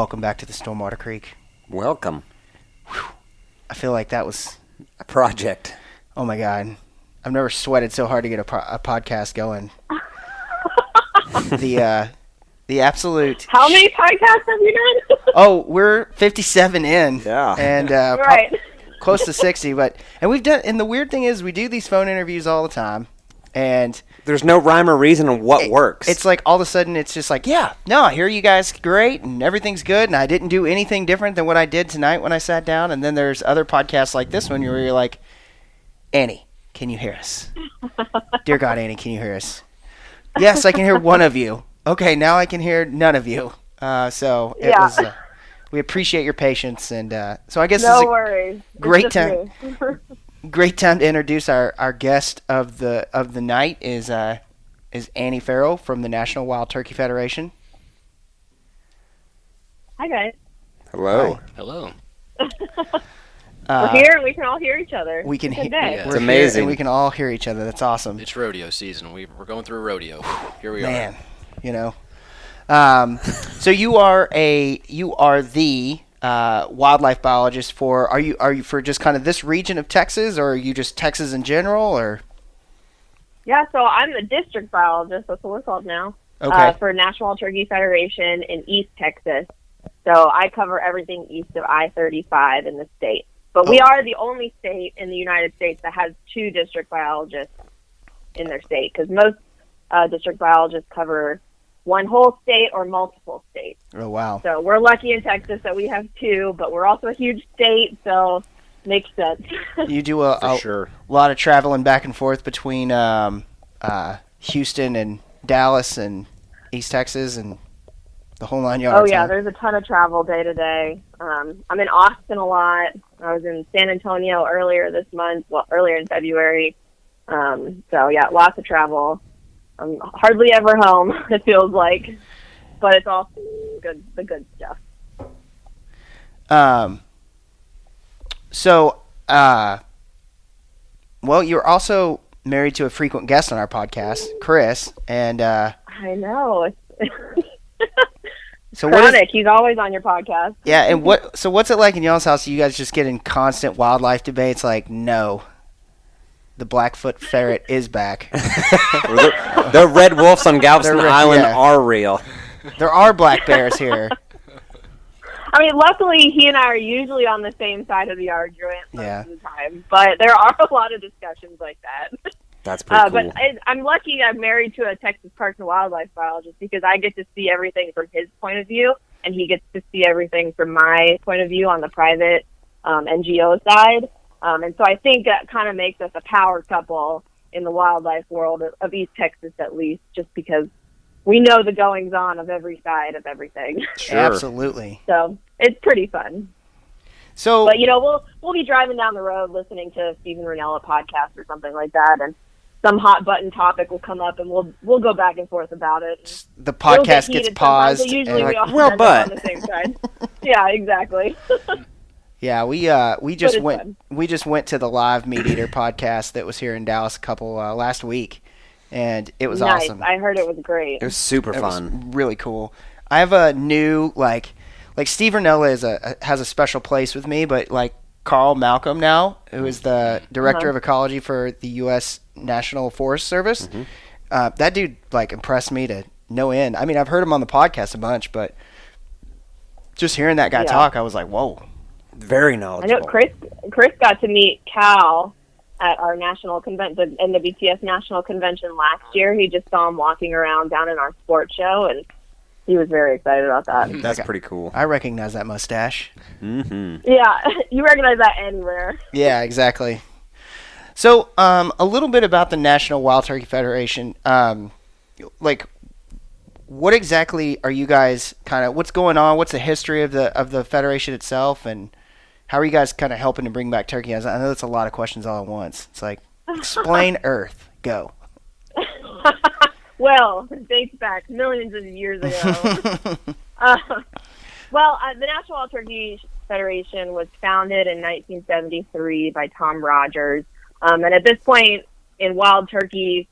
welcome back to the Stormwater Creek. Welcome. Whew. I feel like that was a project. Oh my God. I've never sweated so hard to get a podcast going. The absolute... How many podcasts have you done? Oh, we're 57 in. Yeah. And right. Close to 60. And we've done... And the weird thing is we do these phone interviews all the time. And... There's no rhyme or reason on what works. It's like all of a sudden it's just like, yeah, no, I hear you guys great and everything's good. And I didn't do anything different than what I did tonight when I sat down. And then there's other podcasts like this one where you're like, Annie, can you hear us? Dear God, Annie, can you hear us? Yes, I can hear one of you. Okay, now I can hear none of you. So it was. We appreciate your patience, and so I guess no worries. Great time. Great time to introduce our guest of the night is Annie Farrell from the National Wild Turkey Federation. Hi guys. Hello. Hi. Hello. We're here and we can all hear each other. We can hear. Yeah. It's amazing. And we can all hear each other. That's awesome. It's rodeo season. We're going through rodeo. Here we Man, are. you know. So you are the wildlife biologist for. Are you for just kind of this region of Texas, or are you just Texas in general, or? Yeah, so I'm the district biologist. That's what we're called now. Okay. For National Wild Turkey Federation in East Texas. So I cover everything east of I-35 in the state. But we are the only state in the United States that has 2 district biologists in their state, because most district biologists cover one whole state or multiple states. Oh, wow. So we're lucky in Texas that we have 2, but we're also a huge state, so makes sense. You do a sure. lot of traveling back and forth between Houston and Dallas and East Texas and the whole 9 yards. Oh, yeah, there's a ton of travel day to day. I'm in Austin a lot. I was in San Antonio earlier in February. So, yeah, lots of travel. I'm hardly ever home, it feels like. But it's all good, the good stuff. Well, you're also married to a frequent guest on our podcast, Chris, and I know. so chronic. He's always on your podcast. Yeah, and what's it like in y'all's house? You guys just get in constant wildlife debates like, no, the Blackfoot ferret is back. The red wolves on Galveston Island are real. There are black bears here. I mean, luckily, he and I are usually on the same side of the argument most of the time. But there are a lot of discussions like that. That's pretty cool. But I'm lucky I'm married to a Texas Parks and Wildlife biologist, because I get to see everything from his point of view, and he gets to see everything from my point of view on the private NGO side. And so I think that kind of makes us a power couple in the wildlife world of East Texas, at least, just because we know the goings-on of every side of everything. Sure. Absolutely. So it's pretty fun. So, but we'll be driving down the road listening to Stephen Ranella podcast or something like that, and some hot button topic will come up, and we'll go back and forth about it. The podcast gets paused. Usually we all well, but on the same side. Yeah, exactly. Yeah, we just went to the live Meat Eater podcast that was here in Dallas last week, and it was awesome. I heard it was great. It was super fun. It was really cool. I have a new like Steve Ranella has a special place with me, but like Carl Malcolm now, who is the director of ecology for the U.S. National Forest Service, that dude like impressed me to no end. I mean, I've heard him on the podcast a bunch, but just hearing that guy talk, I was like, whoa. Very knowledgeable. I know Chris got to meet Cal at our national convention, the NWTF national convention last year. He just saw him walking around down in our sports show, and he was very excited about that. That's pretty cool. I recognize that mustache. Mm-hmm. Yeah, you recognize that anywhere. Yeah, exactly. So, a little bit about the National Wild Turkey Federation. What exactly are you guys what's going on? What's the history of the federation itself, and how are you guys kind of helping to bring back turkey? I know that's a lot of questions all at once. It's like, explain Earth. Go. Well, it dates back millions of years ago. The National Wild Turkey Federation was founded in 1973 by Tom Rogers. And at this point in wild turkey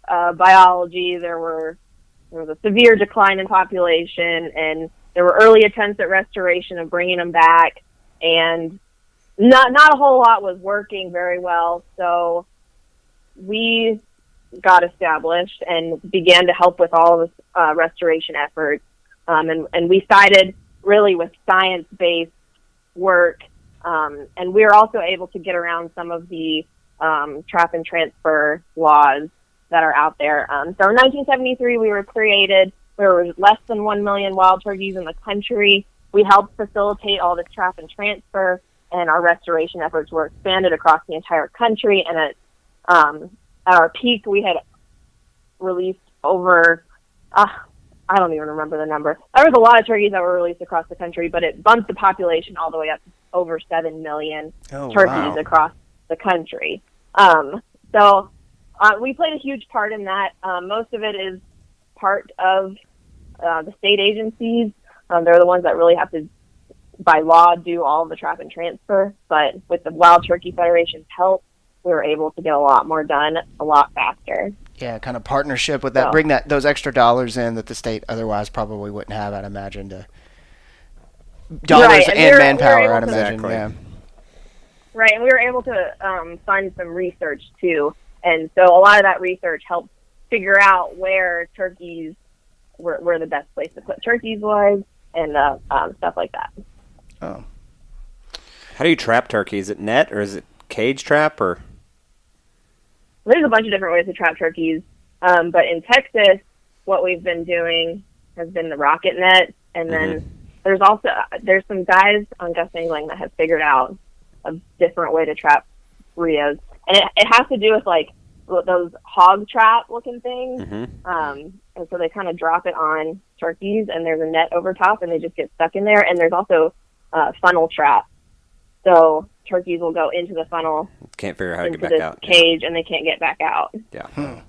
biology, there was a severe decline in population, and there were early attempts at restoration of bringing them back, and not a whole lot was working very well. So we got established and began to help with all of the restoration efforts. And we sided really with science-based work. And we were also able to get around some of the trap and transfer laws that are out there. So in 1973, we were created. There were less than 1 million wild turkeys in the country. We helped facilitate all this trap and transfer, and our restoration efforts were expanded across the entire country. And at our peak, we had released over, I don't even remember the number. There was a lot of turkeys that were released across the country, but it bumped the population all the way up to over 7 million turkeys across the country. So we played a huge part in that. Most of it is part of the state agencies. They're the ones that really have to, by law, do all of the trap and transfer. But with the Wild Turkey Federation's help, we were able to get a lot more done a lot faster. Yeah, kind of partnership with that, bring those extra dollars in that the state otherwise probably wouldn't have, I'd imagine, dollars and manpower, I'd imagine. Exactly. Yeah. Right, and we were able to fund some research too, and so a lot of that research helped figure out where turkeys where the best place to put turkeys was, and stuff like that. Oh. How do you trap turkey? Is it net or is it cage trap or? There's a bunch of different ways to trap turkeys, but in Texas, what we've been doing has been the rocket net, and then there's some guys on Gus Angling that have figured out a different way to trap Rios, and it has to do with like those hog trap looking things, and so they kind of drop it on turkeys, and there's a net over top, and they just get stuck in there. And there's also funnel trap, so turkeys will go into the funnel, can't figure out how to get back out, cage, and they can't get back out. Yeah.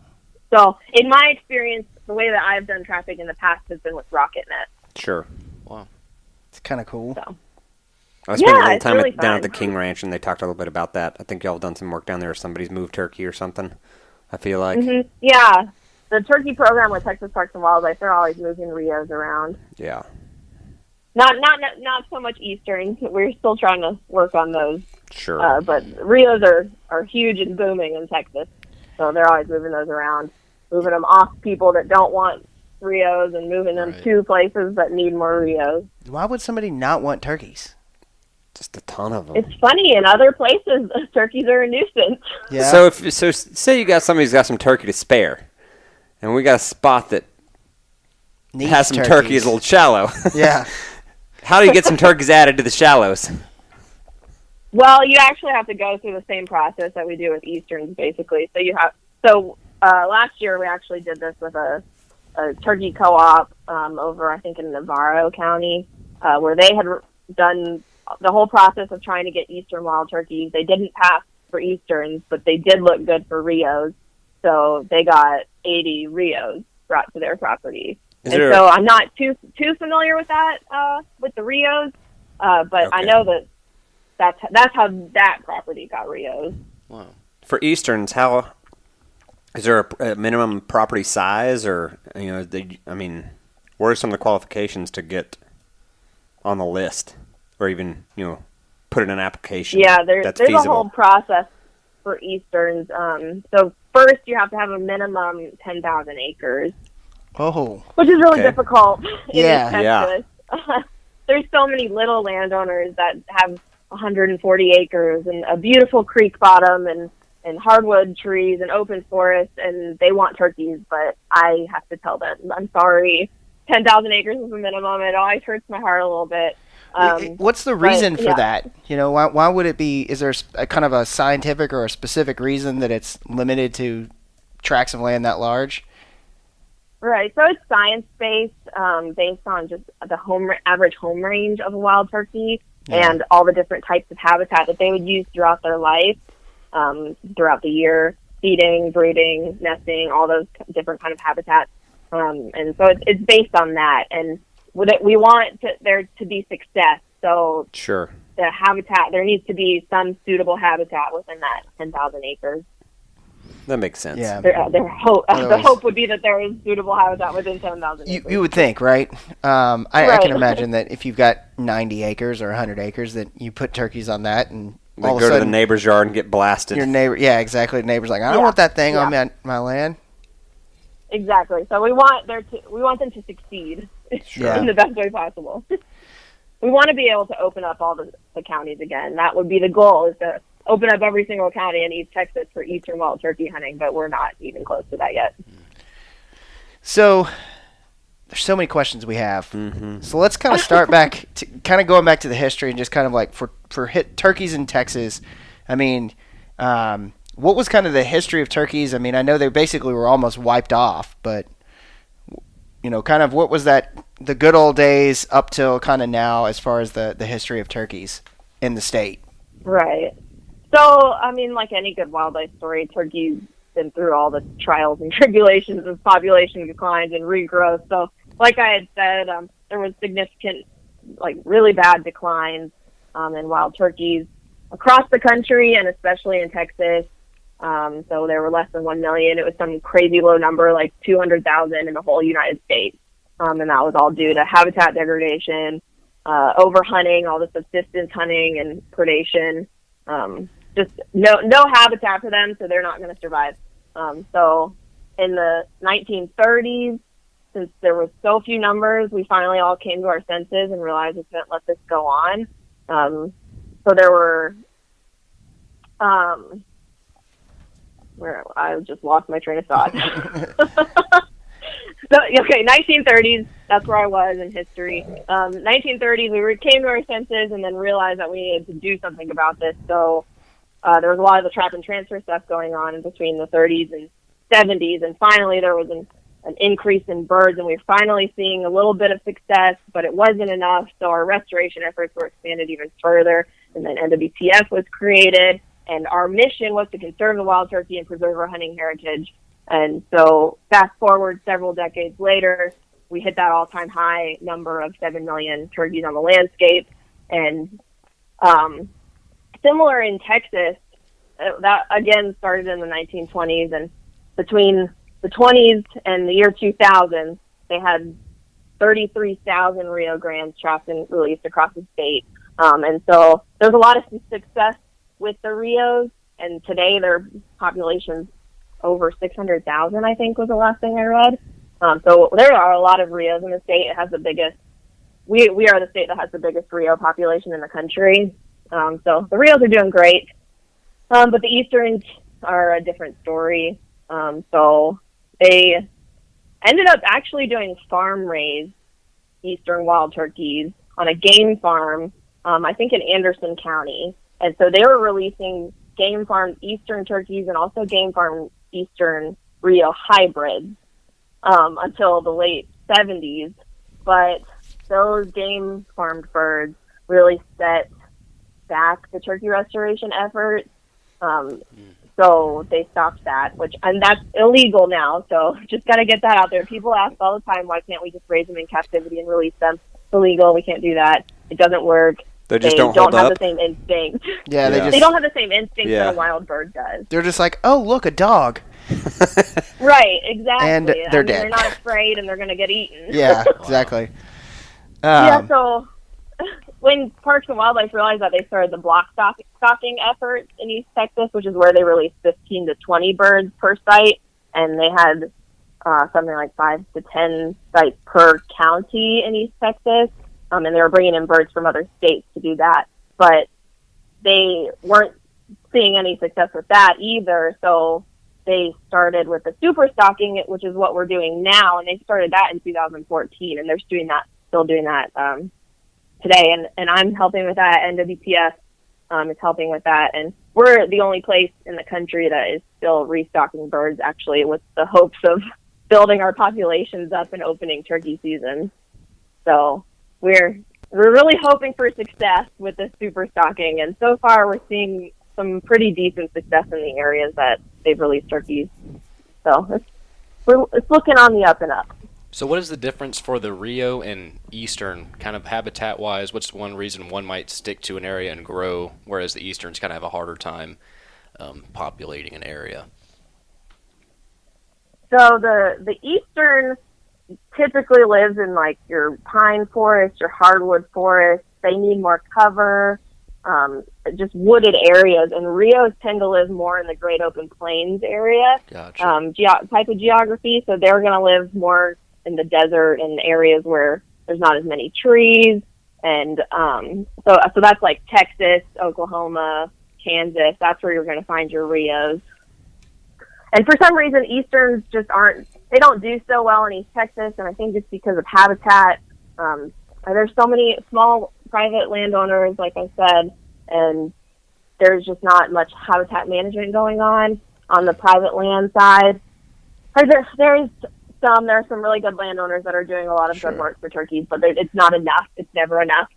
So in my experience, the way that I've done trapping in the past has been with rocket net. Sure. Wow. It's kind of cool. So. I spent a little time really down fun. at the King Ranch, and they talked a little bit about that. I think y'all have done some work down there, or somebody's moved turkey or something, I feel like. Yeah. The turkey program with Texas Parks and Wildlife, they're always moving Rios around. Yeah. Not so much Easterns. We're still trying to work on those. Sure. But Rios are huge and booming in Texas, so they're always moving those around, moving them off people that don't want Rios and moving them to places that need more Rios. Why would somebody not want turkeys? Just a ton of them. It's funny, in other places, turkeys are a nuisance. Yeah. So say you got somebody's got some turkey to spare, and we got a spot that has some turkeys a little shallow. Yeah. How do you get some turkeys added to the shallows? Well, you actually have to go through the same process that we do with Easterns, basically. So last year we actually did this with a turkey co-op over, I think, in Navarro County, where they had done the whole process of trying to get Eastern wild turkeys. They didn't pass for Easterns, but they did look good for Rios. So they got 80 Rios brought to their property. So I'm not too familiar with that, with the Rios, but I know that's how that property got Rios. Wow. For Easterns, how is there a minimum property size, or what are some of the qualifications to get on the list, or even put in an application? Yeah, there's a whole process for Easterns. So first, you have to have a minimum 10,000 acres. Oh, which is really difficult in Texas. Yeah. There's so many little landowners that have 140 acres and a beautiful creek bottom and hardwood trees and open forest, and they want turkeys, but I have to tell them, I'm sorry, 10,000 acres is the minimum. It always hurts my heart a little bit. What's the reason for that? Why would it be? Is there a kind of a scientific or a specific reason that it's limited to tracts of land that large? Right, so it's science-based, based on just the average home range of a wild turkey and all the different types of habitat that they would use throughout their life, throughout the year, feeding, breeding, nesting, all those different kind of habitats. And so it's based on that, and we want there to be success. So sure, the habitat, there needs to be some suitable habitat within that 10,000 acres. That makes sense. Yeah. Their hope, the Otherwise- hope would be that there is suitable habitat within 7,000 acres. You would think, right? I Right. can imagine that if you've got 90 acres or 100 acres, that you put turkeys on that, and They all of go a to the sudden neighbor's yard and get blasted. your neighbor, yeah, exactly. The neighbor's like, I don't Yeah. want that thing Yeah. on my land. Exactly. So we want them to succeed Yeah. in the best way possible. We want to be able to open up all the counties again. That would be the goal, is to open up every single county in East Texas for eastern wild turkey hunting, but we're not even close to that yet. So there's so many questions we have. Mm-hmm. So let's kind of start back, to kind of going back to the history and just kind of like for hit turkeys in Texas. I mean, what was kind of the history of turkeys? I mean, I know they basically were almost wiped off, but kind of what was the good old days up till kind of now as far as the history of turkeys in the state? Right. So, I mean, like any good wildlife story, turkey's been through all the trials and tribulations of population declines and regrowth. So, like I had said, there was significant, like really bad declines in wild turkeys across the country and especially in Texas. So there were less than 1 million. It was some crazy low number, like 200,000 in the whole United States. And that was all due to habitat degradation, overhunting, all the subsistence hunting and predation. Just no habitat for them, so they're not going to survive. So in the 1930s, since there were so few numbers, we finally all came to our senses and realized we couldn't let this go on. So there were, where I just lost my train of thought. So, okay, 1930s, that's where I was in history. 1930s, came to our senses and then realized that we needed to do something about this. So there was a lot of the trap and transfer stuff going on in between the 30s and 70s, and finally there was an increase in birds, and we were finally seeing a little bit of success, but it wasn't enough, so our restoration efforts were expanded even further, and then NWTF was created, and our mission was to conserve the wild turkey and preserve our hunting heritage. And so fast forward several decades later, we hit that all-time high number of 7 million turkeys on the landscape. And similar in Texas, that again started in the 1920s. And between the 20s and the year 2000, they had 33,000 Rio Grandes trapped and released across the state. And so there's a lot of success with the Rios. And today their population's over 600,000, I think was the last thing I read. So there are a lot of Rios in the state. It has the biggest, we are the state that has the biggest Rio population in the country. So the Rios are doing great. But the Easterns are a different story. So they ended up actually doing farm raised Eastern wild turkeys on a game farm, I think in Anderson County. And so they were releasing game farmed Eastern turkeys and also game farmed Eastern Rio hybrids until the late 70s. But those game farmed birds really set back the turkey restoration efforts. So they stopped that, and that's illegal now. So just got to get that out there. People ask all the time, why can't we just raise them in captivity and release them? It's illegal. We can't do that. It doesn't work. They just don't hold have up. the same instinct. Yeah, Yeah. They don't have the same instinct Yeah. that a wild bird does. they're just like, oh, look, a dog. Right, exactly. And they're dead. They're not afraid, and they're going to get eaten. Yeah, exactly. Yeah, so when Parks and Wildlife realized that, they started the block stocking effort in East Texas, which is where they released 15 to 20 birds per site, and they had something like 5 to 10 sites per county in East Texas, and they were bringing in birds from other states to do that, but they weren't seeing any success with that either, so they started with the super stocking, which is what we're doing now, and they started that in 2014, and they're still doing that today, and I'm helping with that. NWTF is helping with that, and we're the only place in the country that is still restocking birds, actually, with the hopes of building our populations up and opening turkey season. So we're really hoping for success with the super stocking, and so far we're seeing some pretty decent success in the areas that they've released turkeys. So it's looking on the up and up. So what is the difference for the Rio and Eastern, kind of habitat-wise? What's one reason one might stick to an area and grow, whereas the Easterns kind of have a harder time populating an area? So the eastern typically lives in like your pine forest, your hardwood forest. They need more cover, just wooded areas. And Rios tend to live more in the Great Open Plains area, Gotcha. type of geography. So they're going to live more in the desert and areas where there's not as many trees. And so that's like Texas, Oklahoma, Kansas. That's where you're going to find your Rios. And for some reason, Easterns just they don't do so well in East Texas, and I think it's because of habitat. There's so many small private landowners, like I said, and there's just not much habitat management going on the private land side. There are some really good landowners that are doing a lot of good work for turkeys, but it's not enough. It's never enough.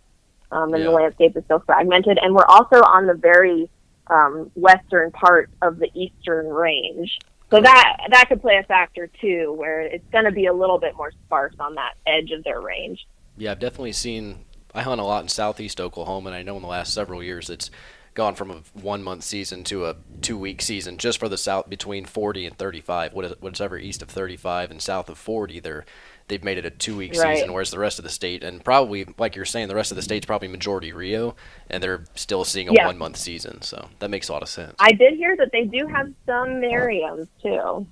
And the landscape is so fragmented. And we're also on the very western part of the eastern range. So that could play a factor too, where it's going to be a little bit more sparse on that edge of their range. Yeah, I've definitely seen. I hunt a lot in southeast Oklahoma, and I know in the last several years it's gone from a 1-month season to a 2-week season just for the south between 40 and 35. Whatever east of 35 and south of 40, they've made it a 2-week season, whereas the rest of the state, and probably like you're saying, the rest of the state's probably majority Rio, and they're still seeing a 1-month season. So that makes a lot of sense. I did hear that they do have some Merriams too.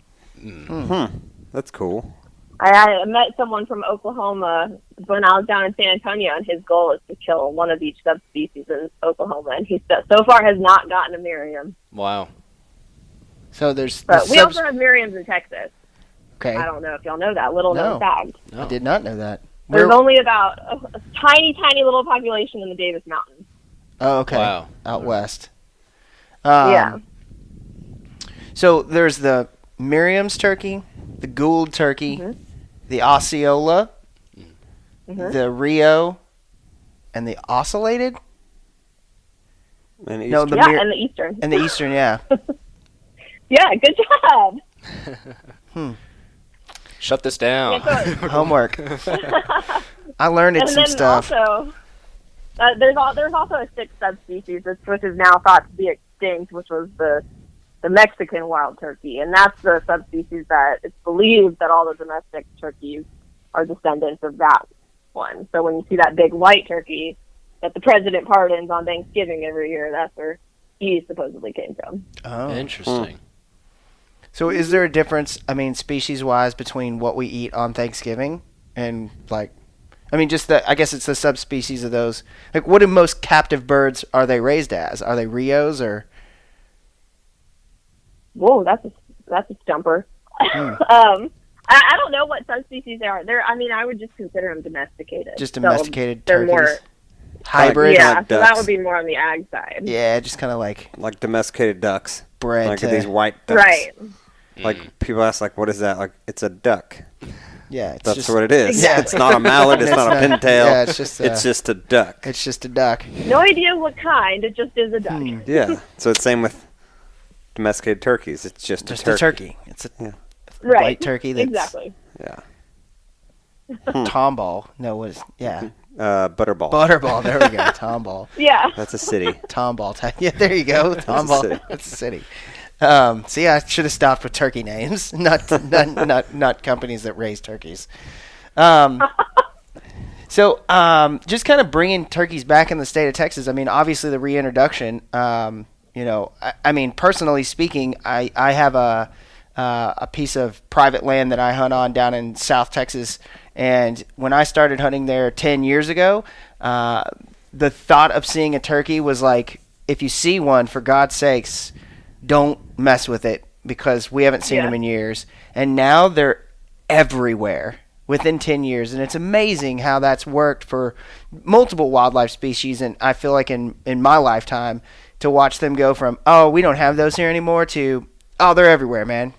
That's cool. I met someone from Oklahoma when I was down in San Antonio, and his goal is to kill one of each subspecies in Oklahoma, and he so far has not gotten a Merriam. Wow. So there's. But we also have Merriams in Texas. Okay. I don't know if y'all know that. Little known fact. No. I did not know that. There's only about a tiny, tiny little population in the Davis Mountains. Oh, okay. Wow. Out west. Yeah. So there's the Merriam's turkey, the Gould turkey, the Osceola, the Rio, and the Ocellated. And and the Eastern. And the Eastern, yeah. Yeah, good job. Shut this down. Homework. I learned some stuff. Also, there's also a 6th subspecies, which is now thought to be extinct, which was the Mexican wild turkey, and that's the subspecies that it's believed that all the domestic turkeys are descendants of that one. So when you see that big white turkey that the president pardons on Thanksgiving every year, that's where he supposedly came from. Oh, interesting. So is there a difference, species-wise, between what we eat on Thanksgiving and, I guess it's the subspecies of those. Like, what do most captive birds, are they raised as? Are they Rios or? Whoa, that's a stumper. I don't know what subspecies they are. I would just consider them domesticated. Just domesticated so turkeys? They're more hybrid? Yeah, like so that would be more on the ag side. Yeah, just kind of like domesticated ducks. Bred like to, these white ducks. Right. Like, people ask, what is that? Like, it's a duck. Yeah, that's what it is. Exactly. It's not a mallard. It's not a pintail. Yeah, it's just a duck. It's just a duck. No idea what kind. It just is a duck. Yeah. So it's same with domesticated turkeys. It's just a turkey. It's a right. white turkey. That's, exactly. Yeah. Tomball. No, what is? Yeah. Butterball. Butterball. There we go. Tomball. Yeah. That's a city. Tomball. Yeah, there you go. Tomball. That's a city. See, I should have stopped with turkey names, not companies that raise turkeys. So, just kind of bringing turkeys back in the state of Texas. Obviously the reintroduction. Personally speaking, I have a piece of private land that I hunt on down in South Texas, and when I started hunting there 10 years ago, the thought of seeing a turkey was like, if you see one, for God's sakes, don't mess with it, because we haven't seen them in years. And now they're everywhere within 10 years. And it's amazing how that's worked for multiple wildlife species. And I feel like in my lifetime, to watch them go from, oh, we don't have those here anymore, to, oh, they're everywhere, man.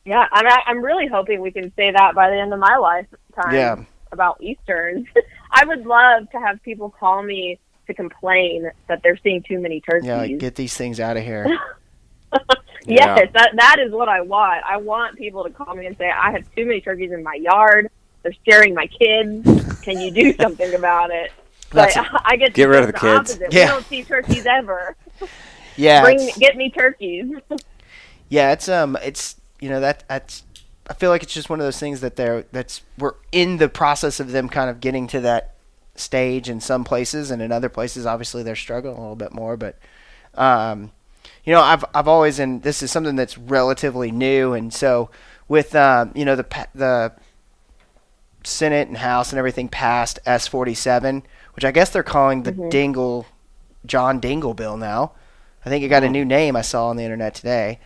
Yeah, I'm really hoping we can say that by the end of my lifetime about Easterns. I would love to have people call me to complain that they're seeing too many turkeys. Yeah, get these things out of here. Yes, that is what I want. I want people to call me and say, I have too many turkeys in my yard. They're scaring my kids. Can you do something about it? But I get rid of the kids. Opposite. Yeah. We don't see turkeys ever. Yeah, Get me turkeys. Yeah, it's that's I feel like it's just one of those things that we're in the process of them kind of getting to that stage in some places, and in other places obviously they're struggling a little bit more. But I've always, and this is something that's relatively new, and so with the Senate and House and everything passed S-47, which I guess they're calling the John Dingle bill now. I think it got a new name I saw on the internet today.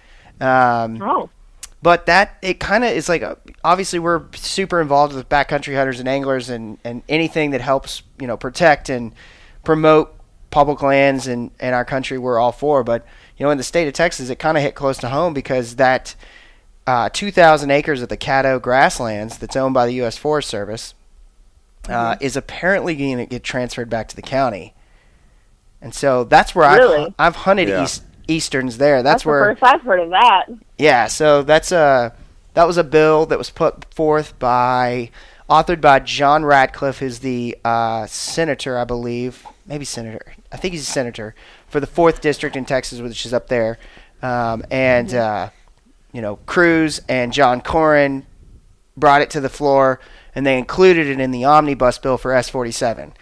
But it kind of is like, obviously we're super involved with backcountry hunters and anglers and anything that helps, protect and promote public lands in our country, we're all for. But, in the state of Texas, it kind of hit close to home because that 2,000 acres of the Caddo grasslands that's owned by the U.S. Forest Service is apparently going to get transferred back to the county. And so that's where I've hunted easterns there. That's where the first I've heard of that. Yeah, so that was a bill that was put forth authored by John Ratcliffe, who's the senator, I believe, maybe senator. I think he's a senator for the 4th district in Texas, which is up there. Cruz and John Cornyn brought it to the floor, and they included it in the omnibus bill for S-47.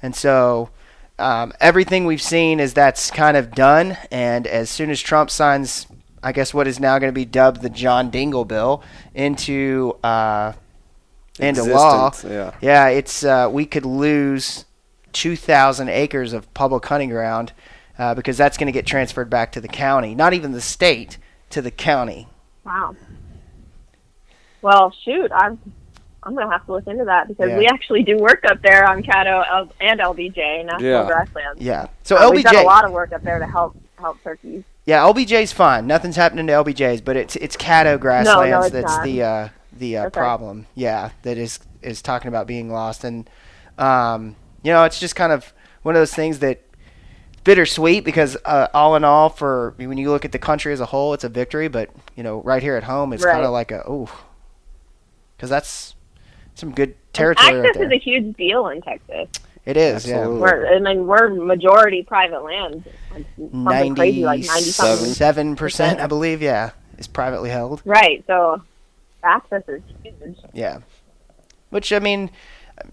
And so everything we've seen is that's kind of done, and as soon as Trump signs, I guess what is now going to be dubbed the John Dingle bill into law, it's we could lose 2,000 acres of public hunting ground because that's going to get transferred back to the county, not even the state, to the county. Wow. Well, shoot, I'm going to have to look into that because we actually do work up there on Caddo and LBJ, National Grasslands. Yeah. So LBJ, we've done a lot of work up there to help turkeys. Yeah, LBJ's fine. Nothing's happening to LBJ's, but it's Caddo grasslands that's not. the problem. Yeah, that is talking about being lost, and it's just kind of one of those things that bittersweet because all in all, for when you look at the country as a whole, it's a victory, but right here at home, it's kind of like because that's some good territory. Access is a huge deal in Texas. It is, Absolutely. We're majority private land. Something crazy, like 97%, I believe, is privately held. Right, so access is huge. Yeah. Which,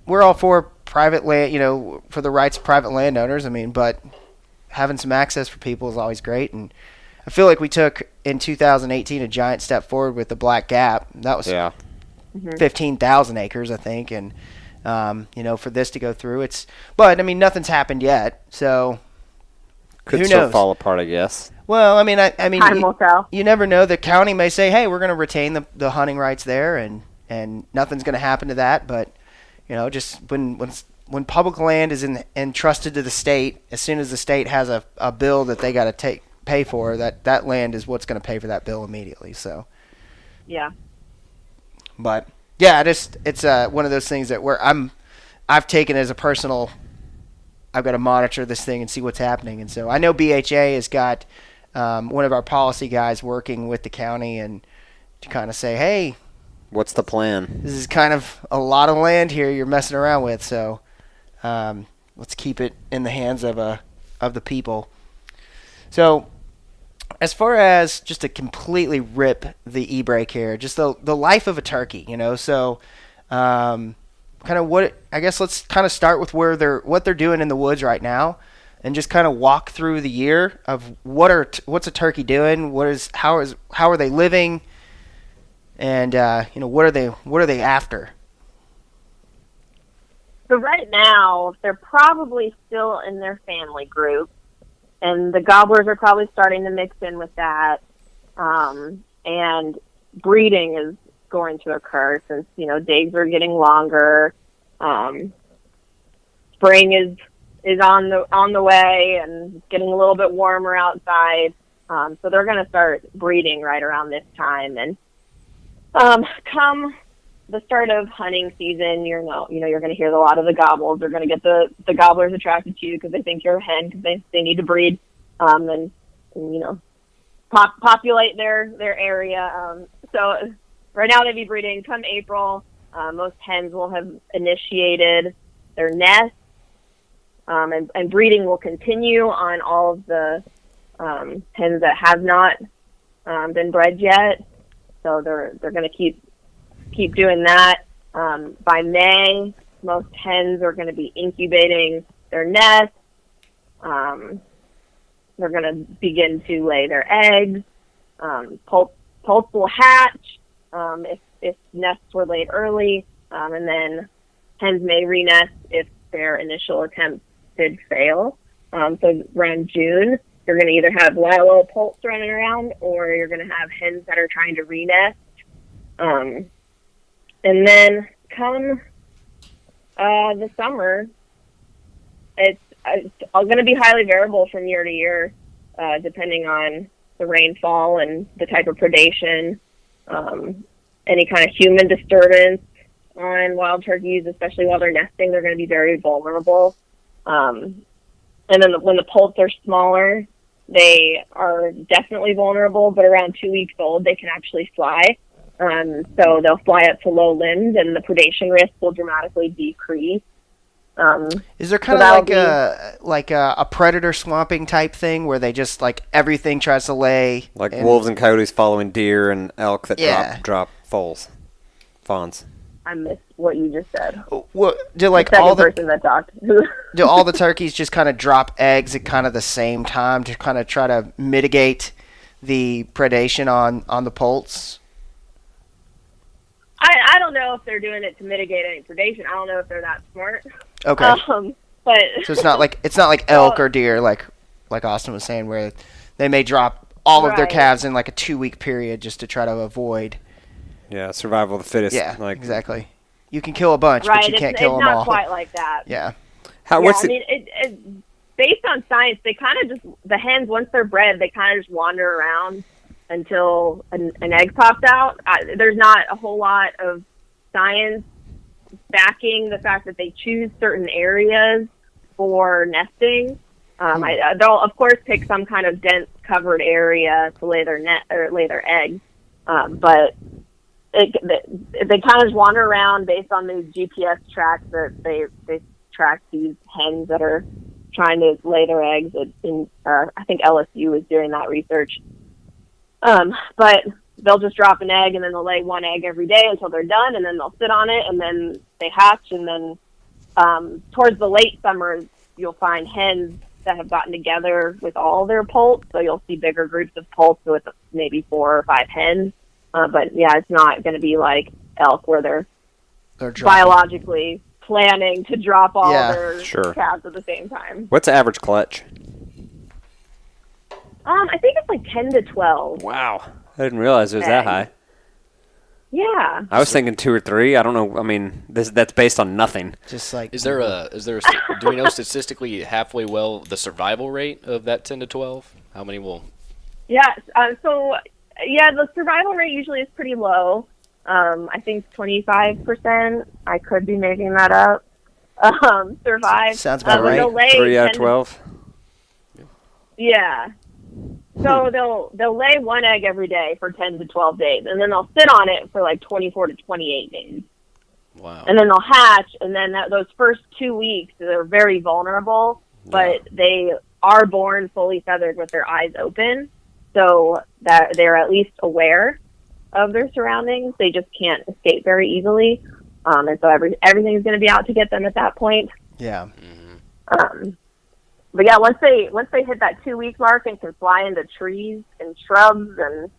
we're all for private land, for the rights of private landowners, but having some access for people is always great. And I feel like we took, in 2018, a giant step forward with the Black Gap. That was 15,000 acres, I think, and for this to go through, but nothing's happened yet, so could who still knows? Fall apart, I guess. Well, time will tell. You never know. The county may say, "Hey, we're going to retain the hunting rights there," and nothing's going to happen to that. But just when public land is entrusted to the state, as soon as the state has a bill that they got to pay for, that land is what's going to pay for that bill immediately. So yeah. But yeah, it's one of those things that I've taken as a personal. I've got to monitor this thing and see what's happening, and so I know BHA has got one of our policy guys working with the county and to kind of say, hey, what's the plan? This is kind of a lot of land here you're messing around with, so let's keep it in the hands of the people. So as far as just to completely rip the e-brake here, just the life of a turkey, so kind of let's kind of start with what they're doing in the woods right now, and just kind of walk through the year of what's a turkey doing, how are they living, and what are they after. So right now they're probably still in their family group, and the gobblers are probably starting to mix in with that, and breeding is going to occur since days are getting longer. Spring is on the way and getting a little bit warmer outside, so they're going to start breeding right around this time. And come the start of hunting season, you're going to hear a lot of the gobbles. They're going to get the gobblers attracted to you because they think you're a hen because they need to breed, and populate their area. So right now they'd be breeding. Come April, most hens will have initiated their nest, and breeding will continue on all of the hens that have not been bred yet. So they're going to keep doing that. By May, most hens are going to be incubating their nests. They're going to begin to lay their eggs. Poults will hatch if nests were laid early, and then hens may re-nest if their initial attempt did fail. So around June, you're going to either have little poults running around, or you're going to have hens that are trying to re-nest. And then come the summer, it's going to be highly variable from year to year, depending on the rainfall and the type of predation, any kind of human disturbance on wild turkeys, especially while they're nesting. They're going to be very vulnerable. And then when the poults are smaller, they are definitely vulnerable, but around 2 weeks old, they can actually fly. So they'll fly up to low limbs, and the predation risk will dramatically decrease. Is there kind of like a predator swamping type thing where they just like everything tries to lay like wolves and coyotes following deer and elk that drop fawns? I missed what you just said. What do like the all the person that talked? do all the turkeys just kind of drop eggs at kind of the same time to kind of try to mitigate the predation on the poults? I don't know if they're doing it to mitigate any predation. I don't know if they're that smart. Okay. But so it's not like elk or deer like Austin was saying, where they may drop all of their calves in like a 2-week period just to try to avoid. Yeah, survival of the fittest. Yeah, exactly. You can kill a bunch, but you can't kill them all. It's not quite like that. Yeah. Based on science, they kind of just, the hens, once they're bred, they kind of just wander around until an egg pops out. There's not a whole lot of science backing the fact that they choose certain areas for nesting. They'll of course pick some kind of dense covered area to lay their eggs, but they kind of just wander around based on these GPS tracks that they track these hens that are trying to lay their eggs. I think LSU was doing that research. But they'll just drop an egg, and then they'll lay one egg every day until they're done, and then they'll sit on it, and then they hatch, and then towards the late summer, you'll find hens that have gotten together with all their poults, so you'll see bigger groups of poults with maybe 4 or 5 hens. But yeah, it's not going to be like elk where they're biologically planning to drop all their calves at the same time. What's the average clutch? I think it's like 10 to 12. Wow. I didn't realize it was that high. Yeah. I was thinking 2 or 3. I don't know. I mean, that's based on nothing. Just like do we know statistically halfway well the survival rate of that 10 to 12? How many will? Yeah. The survival rate usually is pretty low. I think 25%. I could be making that up. Survive. Sounds about right. 3 out of 12. Yeah. So they'll lay one egg every day for 10 to 12 days, and then they'll sit on it for like 24 to 28 days. Wow. And then they'll hatch, and then those first 2 weeks, they're very vulnerable, but they are born fully feathered with their eyes open, so that they're at least aware of their surroundings. They just can't escape very easily, and so everything's going to be out to get them at that point. Yeah. But yeah, once they hit that 2-week mark and can fly into trees and shrubs and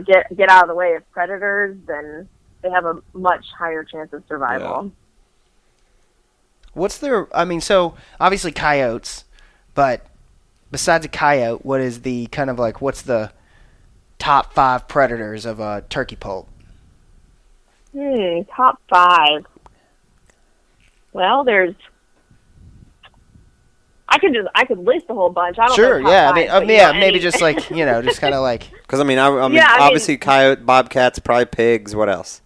get out of the way of predators, then they have a much higher chance of survival. Yeah. So obviously coyotes, but besides a coyote, what's the top 5 predators of a turkey poult? Top 5. Well, I could list a whole bunch. I don't know. Maybe just like, just kind of like. Because obviously coyote, bobcats, probably pigs. What else?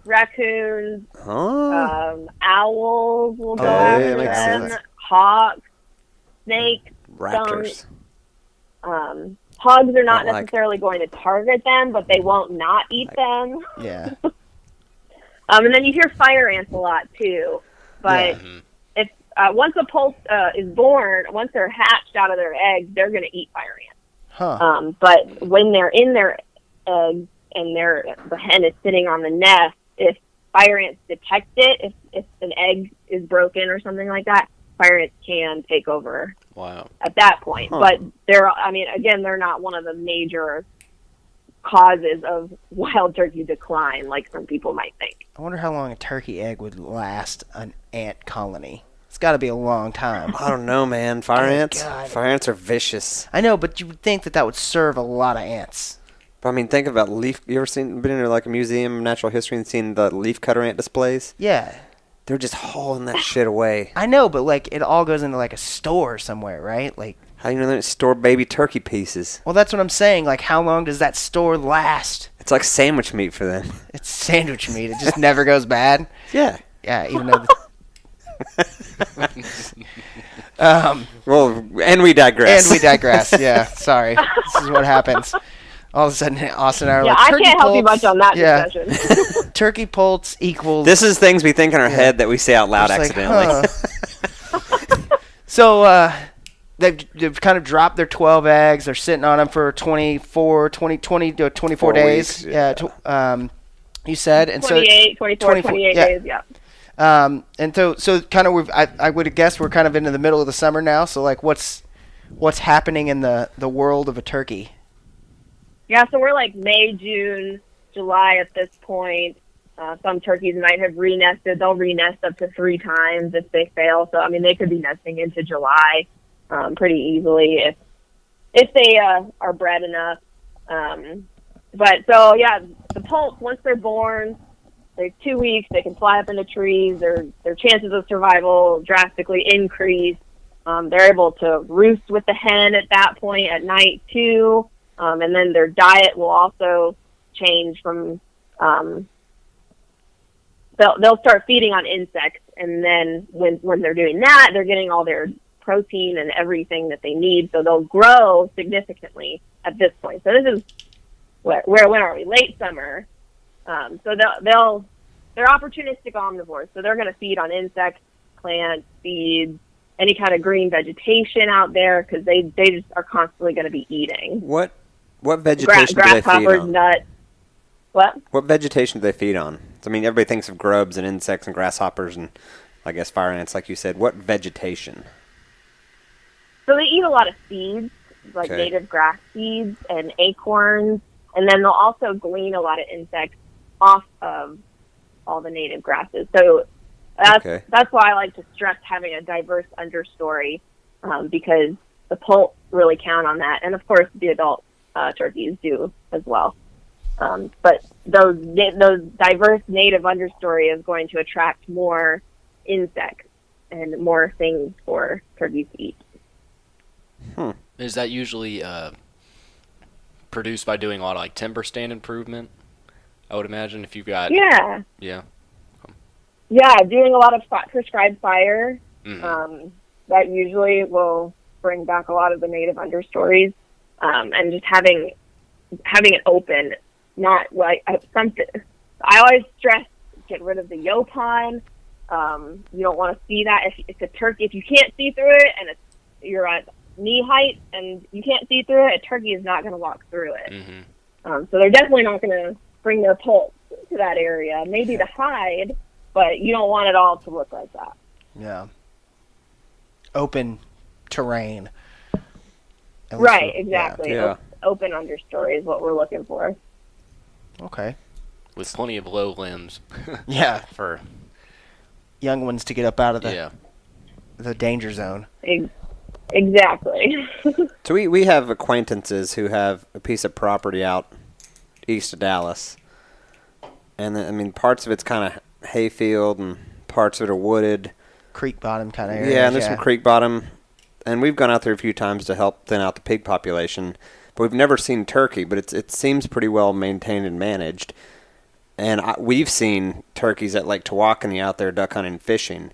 Raccoons. Owls will go after them. Hawks, snakes, raptors. Hogs are not necessarily going to target them, but they won't not eat them. Yeah. And then you hear fire ants a lot too, but. Yeah. Once a poult is born, once they're hatched out of their eggs, they're going to eat fire ants. Huh. But when they're in their eggs, and the hen is sitting on the nest, if fire ants detect it, if an egg is broken or something like that, fire ants can take over. Wow. At that point. Huh. But they're not one of the major causes of wild turkey decline like some people might think. I wonder how long a turkey egg would last an ant colony. It's got to be a long time. I don't know, man. Fire Oh, ants? God. Fire ants are vicious. I know, but you would think that would serve a lot of ants. But I mean, think about leaf. You ever been in like a museum of natural history and seen the leaf cutter ant displays? Yeah. They're just hauling that shit away. I know, but like it all goes into like a store somewhere, right? Like, How do you know they don't store baby turkey pieces? well, that's what I'm saying. Like, how long does that store last? It's like sandwich meat for them. It's sandwich meat. It just never goes bad. Yeah. Yeah, even though. Well, and we digress. And we digress. Yeah, sorry. This is what happens. All of a sudden, Austin and I are Yeah, like, I turkey can't help you poults- much on that yeah. discussion. Turkey poults equals. This is things we think in our head that we say out loud It's like, accidentally. So they've kind of dropped their 12 eggs. They're sitting on them for 20 to 24 4 days. weeks, yeah. You said. And 28, 24, 24, 28 yeah. days, yeah. And so kind of I would guess we're kind of into the middle of the summer now. So like what's happening in the world of a turkey? Yeah, so we're like May, June, July at this point. Some turkeys might have re-nested. They'll re-nest up to 3 times if they fail. So, I mean, they could be nesting into July pretty easily if they are bred enough. But, so, yeah, the poults, once they're born, they're 2 weeks, they can fly up into trees. Their chances of survival drastically increase. They're able to roost with the hen at that point at night, too. And then their diet will also change from they'll start feeding on insects, and then when they're doing that, they're getting all their protein and everything that they need, so they'll grow significantly at this point. So this is when are we? Late summer. So they're opportunistic omnivores, so they're going to feed on insects, plants, seeds, any kind of green vegetation out there, because they just are constantly going to be eating. What vegetation do they feed Grasshoppers, on? nuts. What? What vegetation do they feed on? I mean, everybody thinks of grubs and insects and grasshoppers and, I guess, fire ants, like you said. What vegetation? So they eat a lot of seeds, like Okay. native grass seeds and acorns, and then they'll also glean a lot of insects off of all the native grasses. So that's why I like to stress having a diverse understory, because the poults really count on that, and of course the adult turkeys do as well. But those diverse native understory is going to attract more insects and more things for turkeys to eat. Is that usually produced by doing a lot of like timber stand improvement? I would imagine if you've got Yeah, doing a lot of prescribed fire. That usually will bring back a lot of the native understories, and just having it open. Not like something. I always stress get rid of the yopon. You don't want to see that if it's a turkey. If you can't see through it and you're at knee height and you can't see through it, a turkey is not going to walk through it. So they're definitely not going to bring their poults to that area. Maybe to hide, but you don't want it all to look like that. Yeah. Open terrain. Right, exactly. Yeah. Open understory is what we're looking for. Okay. with plenty of low limbs. Yeah. For Young ones to get up out of yeah. the danger zone. Exactly. So we have acquaintances who have a piece of property out east of Dallas. And, I mean, parts of it's kind of hayfield and parts of it are wooded. Creek bottom kind of area. Yeah, and there's some creek bottom. And we've gone out there a few times to help thin out the pig population. But we've never seen turkey, but it seems pretty well maintained and managed. And we've seen turkeys at Lake Tawakoni out there duck hunting and fishing.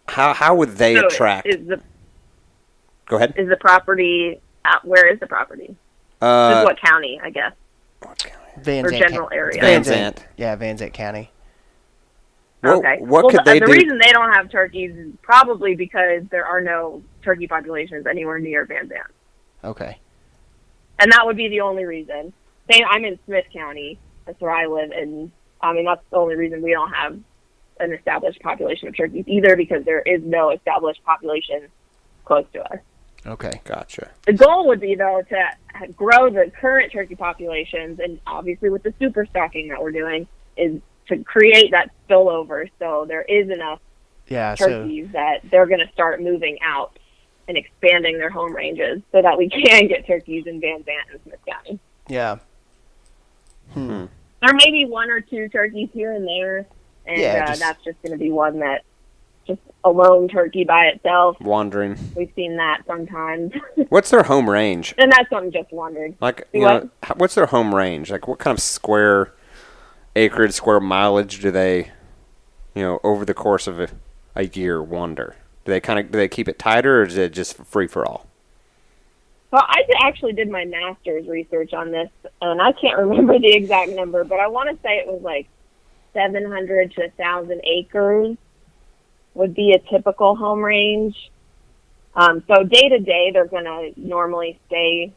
How would they attract? Go ahead. Is the property where is the property? This is what county, I guess, Van or Zandt general area? Van Zandt. Yeah, Van Zandt County. Okay. What could they the do? reason they don't have turkeys is probably because there are no turkey populations anywhere near Van Zandt. Okay. And that would be the only reason. Same. I'm in Smith County. That's where I live, and I mean that's the only reason we don't have an established population of turkeys either, because there is no established population close to us. Okay. Gotcha. The goal would be, though, to grow the current turkey populations, and obviously with the super stocking that we're doing, is to create that spillover so there is enough turkeys that they're going to start moving out and expanding their home ranges so that we can get turkeys in Van Zandt and Smith County. Yeah. There may be one or two turkeys here and there, and that's just going to be one that just a lone turkey by itself. Wandering. We've seen that sometimes. What's their home range? And that's something just wandering. Like, you know, what's their home range? Like, what kind of square acreage, square mileage do they, you know, over the course of a year wander? Do they keep it tighter, or is it just free for all? Well, I actually did my master's research on this, and I can't remember the exact number, but I want to say it was like 700 to 1,000 acres would be a typical home range. So day to day, they're going to normally stay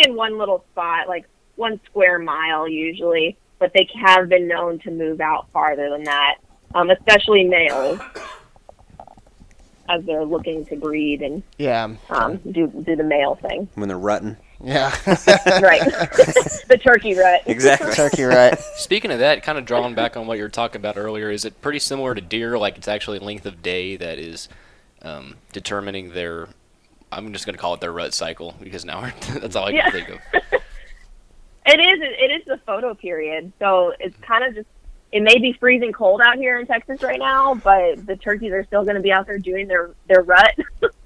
in one little spot, like 1 square mile usually, but they have been known to move out farther than that, especially males, as they're looking to breed and do the male thing. When they're rutting. Yeah. Right. The turkey rut. Exactly. Turkey rut. Speaking of that, kind of drawing back on what you were talking about earlier, is it pretty similar to deer? Like, it's actually length of day that is determining their, I'm just going to call it their rut cycle, because now that's all I can think of. It is the photo period. So it's kind of just, it may be freezing cold out here in Texas right now, but the turkeys are still going to be out there doing their rut.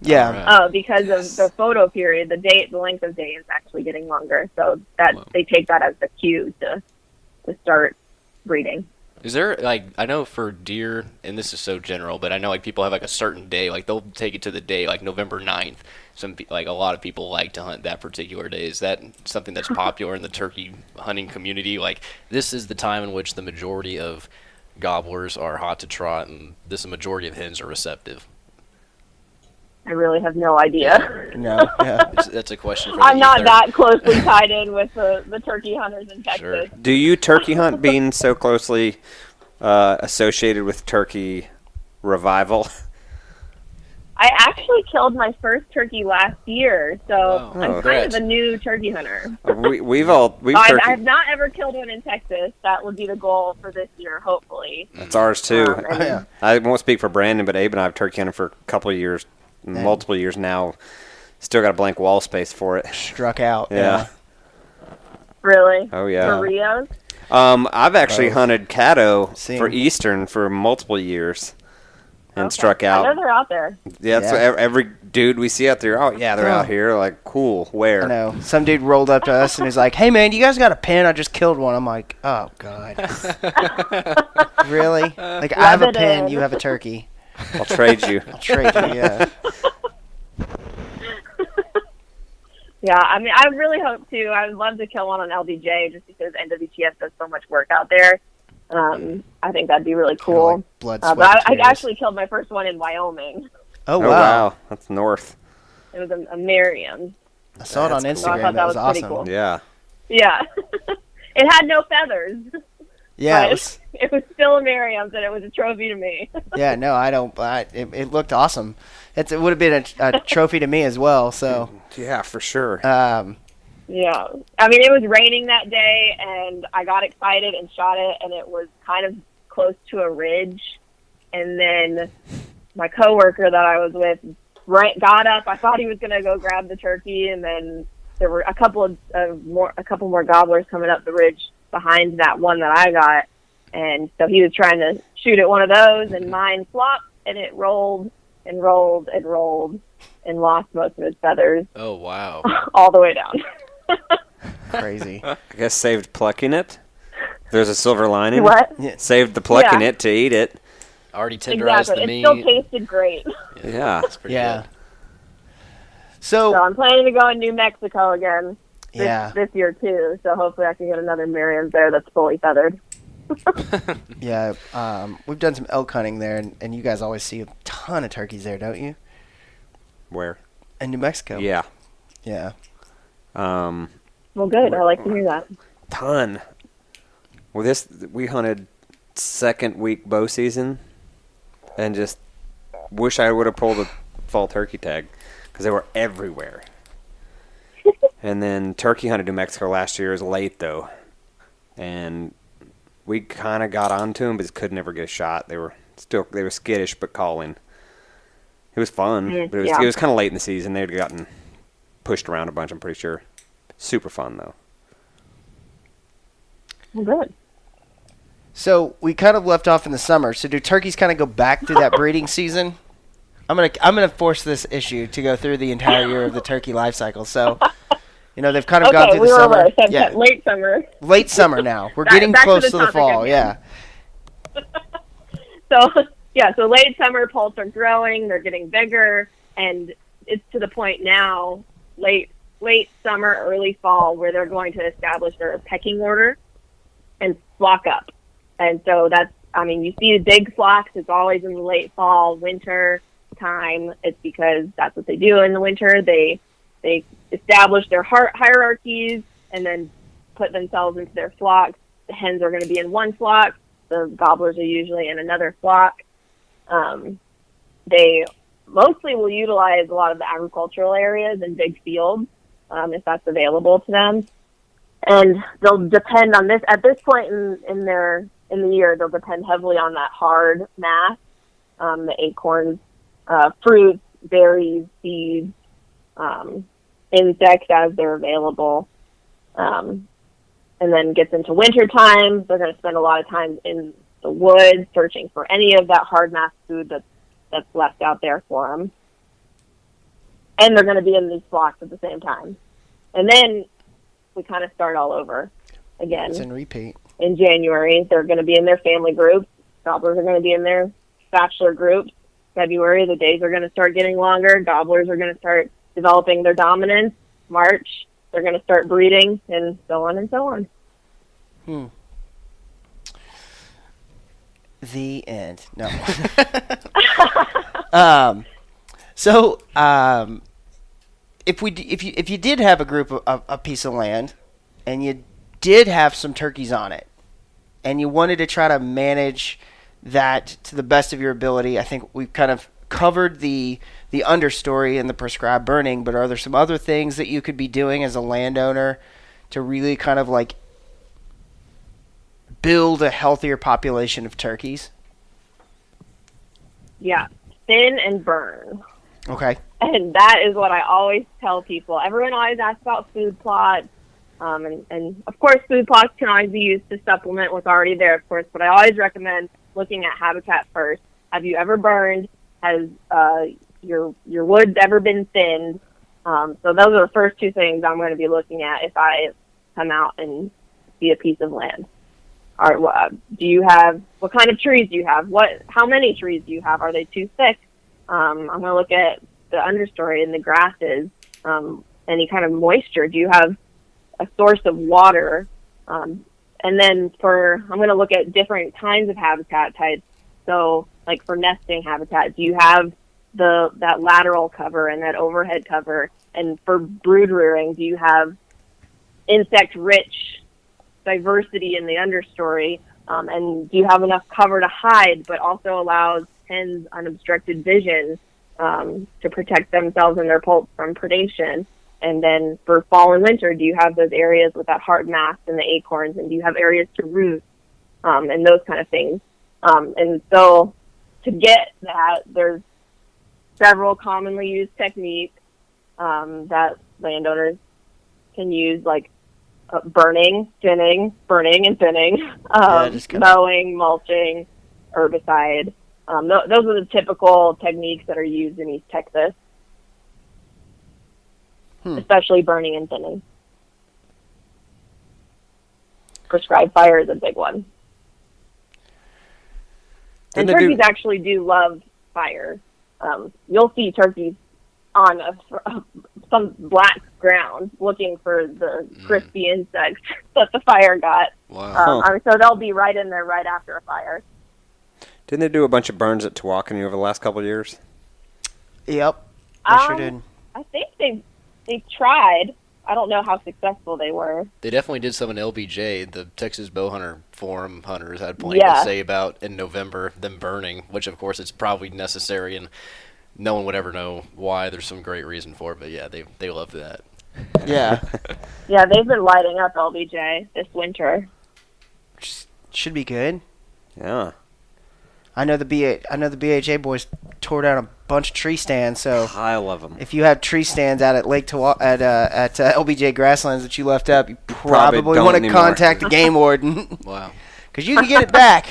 Yeah. Because of the photo period, the length of day is actually getting longer. So that they take that as the cue to start breeding. Is there, like, I know for deer, and this is so general, but I know, like, people have, like, a certain day. Like, they'll take it to the day, like, November 9th. A lot of people like to hunt that particular day. Is that something that's popular in the turkey hunting community? Like, this is the time in which the majority of gobblers are hot to trot, and the majority of hens are receptive. I really have no idea. No, yeah. That's a question for I'm not that closely tied in with the turkey hunters in Texas. Sure. Do you turkey hunt, being so closely associated with turkey revival? I actually killed my first turkey last year, so I'm kind of a new turkey hunter. I have not ever killed one in Texas. That would be the goal for this year, hopefully. That's ours too. I won't speak for Brandon, but Abe and I have turkey hunted for a couple of years, multiple years now. Still got a blank wall space for it. Struck out. Yeah. Really? Oh yeah. For Rios? I've actually hunted caddo for Eastern for multiple years. And struck out. I know they're out there. Yeah, that's what every dude we see out there. Oh, yeah, they're out here. Like, cool. Where? I know. Some dude rolled up to us and he's like, "Hey, man, you guys got a pen? I just killed one." I'm like, "Oh, God." Really? Like, I have a pen. You have a turkey. I'll trade you. I'll trade you, yeah. Yeah, I mean, I really hope to. I would love to kill one on LBJ just because NWTF does so much work out there. I think that'd be really cool. Like but I actually killed my first one in Wyoming. Oh, wow. That's north. It was a Merriam. I saw it on Instagram. So I thought that was awesome. pretty cool. Yeah. Yeah. It had no feathers. Yeah. It was still a Merriam's, and it was a trophy to me. Yeah, no, I don't. It looked awesome. It would have been a trophy to me as well. So. Yeah, for sure. Yeah. I mean, it was raining that day, and I got excited and shot it, and it was kind of close to a ridge. And then my coworker that I was with got up. I thought he was going to go grab the turkey, and then there were a couple more gobblers coming up the ridge behind that one that I got. And so he was trying to shoot at one of those, and mine flopped, and it rolled and rolled and rolled and lost most of its feathers. Oh, wow. All the way down. Crazy. I guess saved plucking it. There's a silver lining. What? Yeah. Saved the plucking it to eat it. Already tenderized the meat. It still tasted great. Yeah. That's pretty good. So I'm planning to go in New Mexico again this year too. So hopefully I can get another Merriam there that's fully feathered. Yeah, we've done some elk hunting there, and you guys always see a ton of turkeys there, don't you? Where? In New Mexico. Yeah. Yeah. Well, good. I like to hear that. Ton. Well, we hunted second week bow season, and just wish I would have pulled a fall turkey tag because they were everywhere. And then turkey hunted New Mexico last year. It was late though, and we kind of got onto them, but could never get a shot. They were skittish but calling. It was fun, but it was kind of late in the season. They had gotten pushed around a bunch, I'm pretty sure. Super fun though. Well, good. So we kind of left off in the summer. So do turkeys kind of go back through that breeding season? I'm gonna force this issue to go through the entire year of the turkey life cycle. So, they've kind of gone through the summer. Yeah, late summer. Late summer now. We're getting close to the fall. Yeah. So late summer poults are growing. They're getting bigger, and it's to the point now, late summer, early fall, where they're going to establish their pecking order and flock up. And so you see the big flocks. It's always in the late fall, winter time. It's because that's what they do in the winter. They establish their hierarchies and then put themselves into their flocks. The hens are going to be in one flock. The gobblers are usually in another flock. They mostly will utilize a lot of the agricultural areas and big fields if that's available to them. And they'll depend on this at this point in the year. They'll depend heavily on that hard mass, the acorns, fruits, berries, seeds, insects as they're available. And then gets into winter time. They're going to spend a lot of time in the woods searching for any of that hard mass food that's left out there for them. And they're going to be in these flocks at the same time. And then we kind of start all over again. It's in repeat. In January, they're going to be in their family groups. Gobblers are going to be in their bachelor groups. February, the days are going to start getting longer. Gobblers are going to start developing their dominance. March, they're going to start breeding, and so on and so on. The end. No. If you did have a group of a piece of land, and you did have some turkeys on it, and you wanted to try to manage that to the best of your ability, I think we've kind of covered the understory and the prescribed burning, but are there some other things that you could be doing as a landowner to really kind of like build a healthier population of turkeys? Yeah, thin and burn. Okay. And that is what I always tell people. Everyone always asks about food plots. And of course, food plots can always be used to supplement what's already there, of course, but I always recommend looking at habitat first. Have you ever burned? Has your woods ever been thinned? So those are the first two things I'm going to be looking at if I come out and see a piece of land. All right, what kind of trees do you have? How many trees do you have? Are they too thick? I'm going to look at the understory and the grasses, any kind of moisture. Do you have a source of water? And then I'm going to look at different kinds of habitat types. So like for nesting habitat, do you have that lateral cover and that overhead cover? And for brood rearing, do you have insect-rich diversity in the understory? And do you have enough cover to hide, but also allows hens unobstructed vision to protect themselves and their poults from predation? And then for fall and winter, do you have those areas with that hard mass and the acorns? And do you have areas to root and those kind of things? And so to get that, there's several commonly used techniques that landowners can use, like burning and thinning, mowing, mulching, herbicide. Those are the typical techniques that are used in East Texas, especially burning and thinning. Prescribed fire is a big one. And turkeys actually do love fire. You'll see turkeys on some black ground looking for the crispy insects that the fire got. Wow. So they'll be right in there right after a fire. Didn't they do a bunch of burns at Tawakoni over the last couple of years? Yep, they sure did. I think they've tried. I don't know how successful they were. They definitely did some in LBJ. The Texas Bowhunter Forum hunters had plenty Yeah. to say about in November them burning, which of course it's probably necessary, and no one would ever know why. There's some great reason for it, but yeah, they love that. Yeah. Yeah, they've been lighting up LBJ this winter. Should be good. Yeah. I know the BHA boys tore down a bunch of tree stands. So I love them. if you have tree stands out at at LBJ Grasslands that you left up, you probably don't want to anymore. contact the game warden Wow. because you can get it back,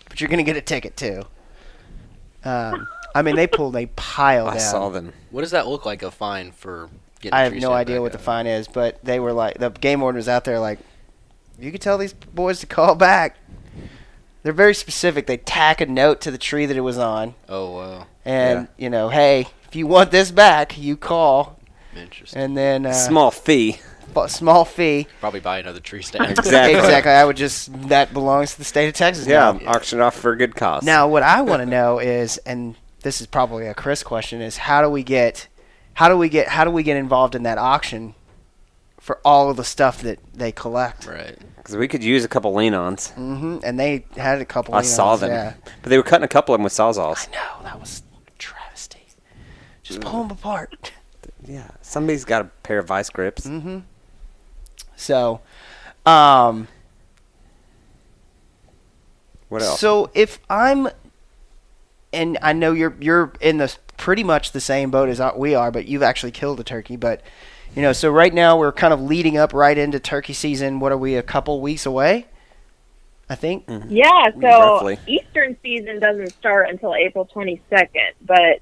but you're going to get a ticket too. I mean, they pulled a pile down. I saw them. What does that look like, a fine for getting I a have tree no stand idea back what the up? fine is, but they were like, the game warden was out there like, you could tell these boys to call back. They're very specific. They tack a note to the tree that it was on. Oh, wow. And, hey, if you want this back, you call. Interesting. And then Small fee. small fee. Probably buy another tree stand. Exactly. Exactly. I would that belongs to the state of Texas Yeah, now. auction it off for a good cause. Now, what I want to know is, and this is probably a Chris question, is how do we get involved in that auction for all of the stuff that they collect? Right. Because we could use a couple lean-ons. Mm-hmm. And they had a couple. I saw them. Yeah. But they were cutting a couple of them with sawzalls. I know, that was a travesty. Just pull them apart. Yeah. Somebody's got a pair of vice grips. Mm-hmm. So, What else? so if I'm, and I know you're in the pretty much the same boat as we are, but you've actually killed a turkey. But so right now we're kind of leading up right into turkey season. What are we, a couple weeks away? I think. Mm-hmm. Yeah, so Roughly. Eastern season doesn't start until April 22nd, but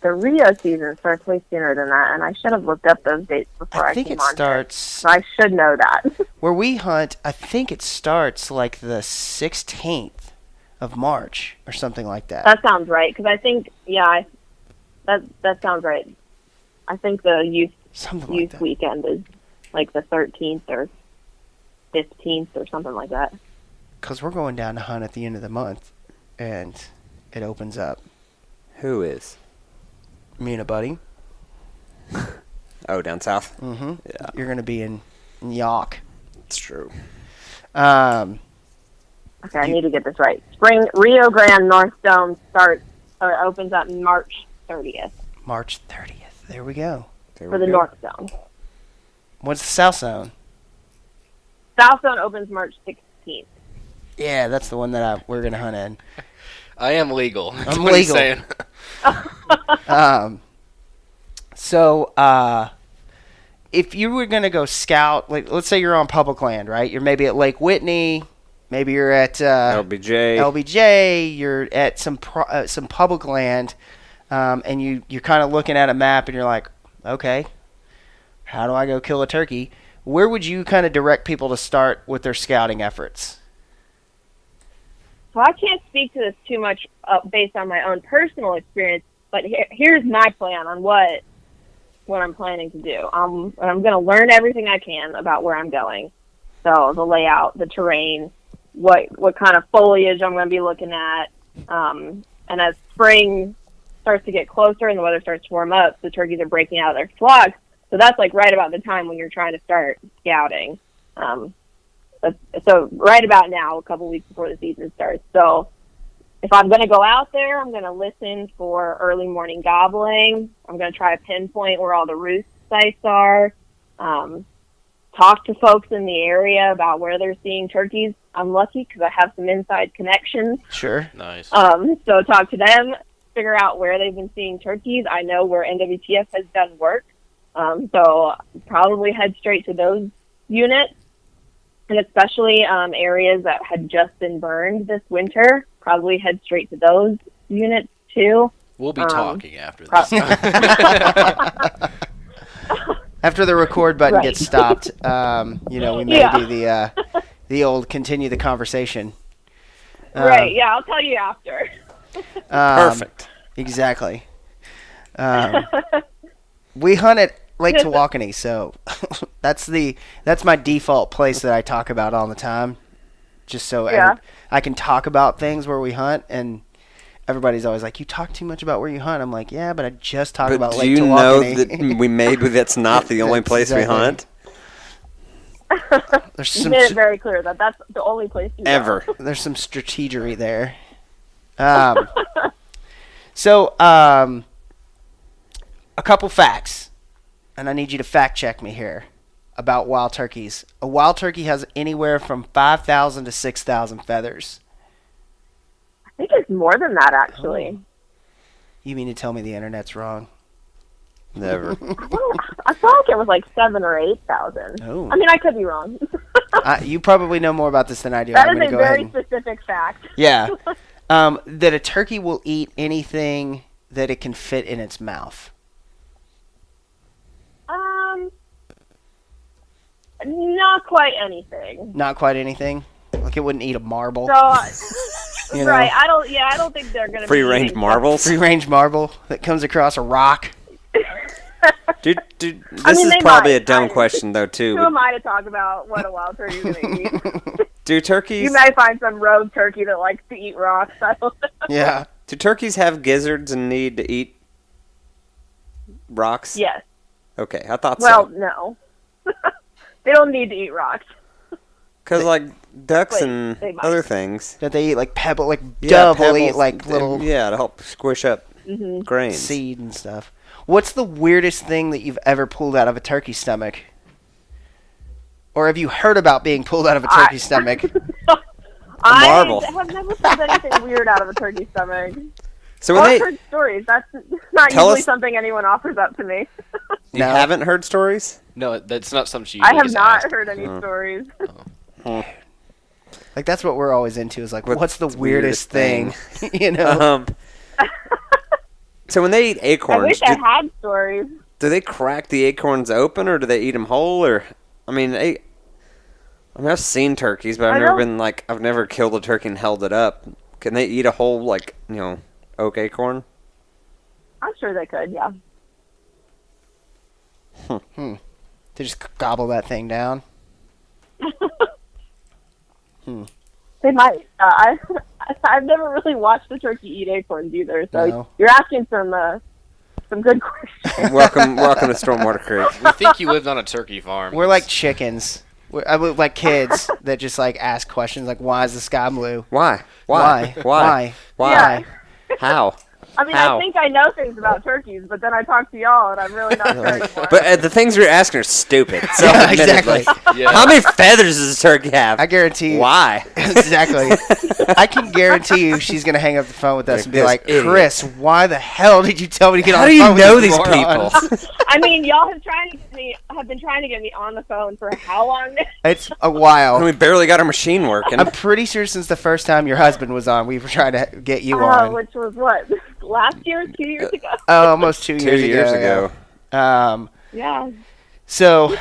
the Rio season starts way sooner than that, and I should have looked up those dates before I think came it on here. starts So I should know that. where we hunt. I think it starts like the 16th of March or something like that. That sounds right, because I think, that sounds right. I think the youth Something like that. weekend is like the 13th or 15th or something like that. Because we're going down to hunt at the end of the month, and it opens up. Who is? Me and a buddy. Oh, down south? Mm-hmm. Yeah. You're going to be in York. It's true. Okay, I need to get this right. Spring Rio Grande North Dome opens up March 30th March 30th. There we go. There for we the go. North Zone. What's the South Zone? South Zone opens March 16th. Yeah, that's the one that we're going to hunt in. I am legal. That's I'm what he's legal. saying. So, if you were going to go scout, like, let's say you're on public land, right? You're maybe at Lake Whitney, maybe you're at LBJ, you're at some public land, and you're kind of looking at a map and you're like, okay, how do I go kill a turkey? Where would you kind of direct people to start with their scouting efforts? So I can't speak to this too much based on my own personal experience, but here's my plan on what I'm planning to do. I'm going to learn everything I can about where I'm going. So the layout, the terrain, what kind of foliage I'm going to be looking at. And as spring starts to get closer and the weather starts to warm up, the turkeys are breaking out of their flocks. So that's like right about the time when you're trying to start scouting. So right about now, a couple weeks before the season starts. So if I'm going to go out there, I'm going to listen for early morning gobbling. I'm going to try to pinpoint where all the roost sites are. Talk to folks in the area about where they're seeing turkeys. I'm lucky because I have some inside connections. Sure. Nice. So talk to them, figure out where they've been seeing turkeys. I know where NWTF has done work. So probably head straight to those units. And especially areas that had just been burned this winter, probably head straight to those units too. We'll be talking after this. After the record button Right. gets stopped, we may do the old continue the conversation. Right, yeah, I'll tell you after. Perfect. Exactly. We hunt at Lake Tawakoni, so that's my default place that I talk about all the time, just so Yeah. I can talk about things where we hunt. And everybody's always like, you talk too much about where you hunt. I'm like, yeah, but I just talked But about do Lake you know Tawakoni. that we made that's not the only place we hunt? There's You some made it very clear that that's the only place you Ever. go. there's some strategery there. So a couple facts, and I need you to fact check me here about wild turkeys. A wild turkey has anywhere from 5,000 to 6,000 feathers. I think it's more than that, actually. You mean to tell me the internet's wrong? Never. I felt like it was like 7,000 or 8,000. Oh. I mean, I could be wrong. You probably know more about this than I do. That I'm is going to a go ahead very and... specific fact. Yeah. That a turkey will eat anything that it can fit in its mouth. Not quite anything. Not quite anything? Like it wouldn't eat a marble? So, You know? right? I don't think they're gonna Free be range eating marbles. Free-range marble that comes across a rock. Dude, I this mean, is they probably might. a dumb question though too. Who am I to talk about what a wild turkey's gonna eat? Do turkeys? You might find some rogue turkey that likes to eat rocks. I don't know. Yeah. Do turkeys have gizzards and need to eat rocks? Yes. Okay, I thought Well, so. no. They don't need to eat rocks. Because like ducks Wait, and they might. other things. That they eat like pebble, like Yeah, dove will eat pebbles, like little Yeah, to help squish up grains. seed and stuff. What's the weirdest thing that you've ever pulled out of a turkey's stomach? Or have you heard about being pulled out of a turkey's stomach? marble. I have never pulled anything weird out of a turkey's stomach. So when I've they, heard stories. That's not Tell usually us- something anyone offers up to me. you No. haven't heard stories? No, that's not something you I have just not asked. heard any stories. Like that's what we're always into is like, What's what's the weirdest thing? You know? Um, so when they eat I acorns, wish I had stories. do they crack the acorns open or do they eat them whole? Or I mean, I've seen turkeys, but I I've never don't- been like I've never killed a turkey and held it up. Can they eat a whole like oak acorn? I'm sure they could, yeah. To just gobble that thing down. They might. I've never really watched the turkey eat acorns either, so No. you're asking some good questions. welcome to Stormwater Creek. We think you lived on a turkey farm. We're like chickens. We're like kids that just like ask questions like, why is the sky blue? Why? Why? Why? Yeah. How? I mean, How? I think I know things about turkeys, but then I talk to y'all, and I'm really not sure anymore. But the things you're asking are stupid. So Yeah, exactly. Yeah. How many feathers does a turkey have? I guarantee you. Why? Exactly. I can guarantee you she's going to hang up the phone with us and be This like, idiot. Chris, why the hell did you tell me to get How on do the phone you with know these these morons? people? I mean, y'all have been trying to get me on the phone for how long now? It's a while. And we barely got our machine working. I'm pretty sure since the first time your husband was on, we were trying to get you on. Which was what? Last year? 2 years ago? Almost 2 2 years years ago. ago. Yeah. So,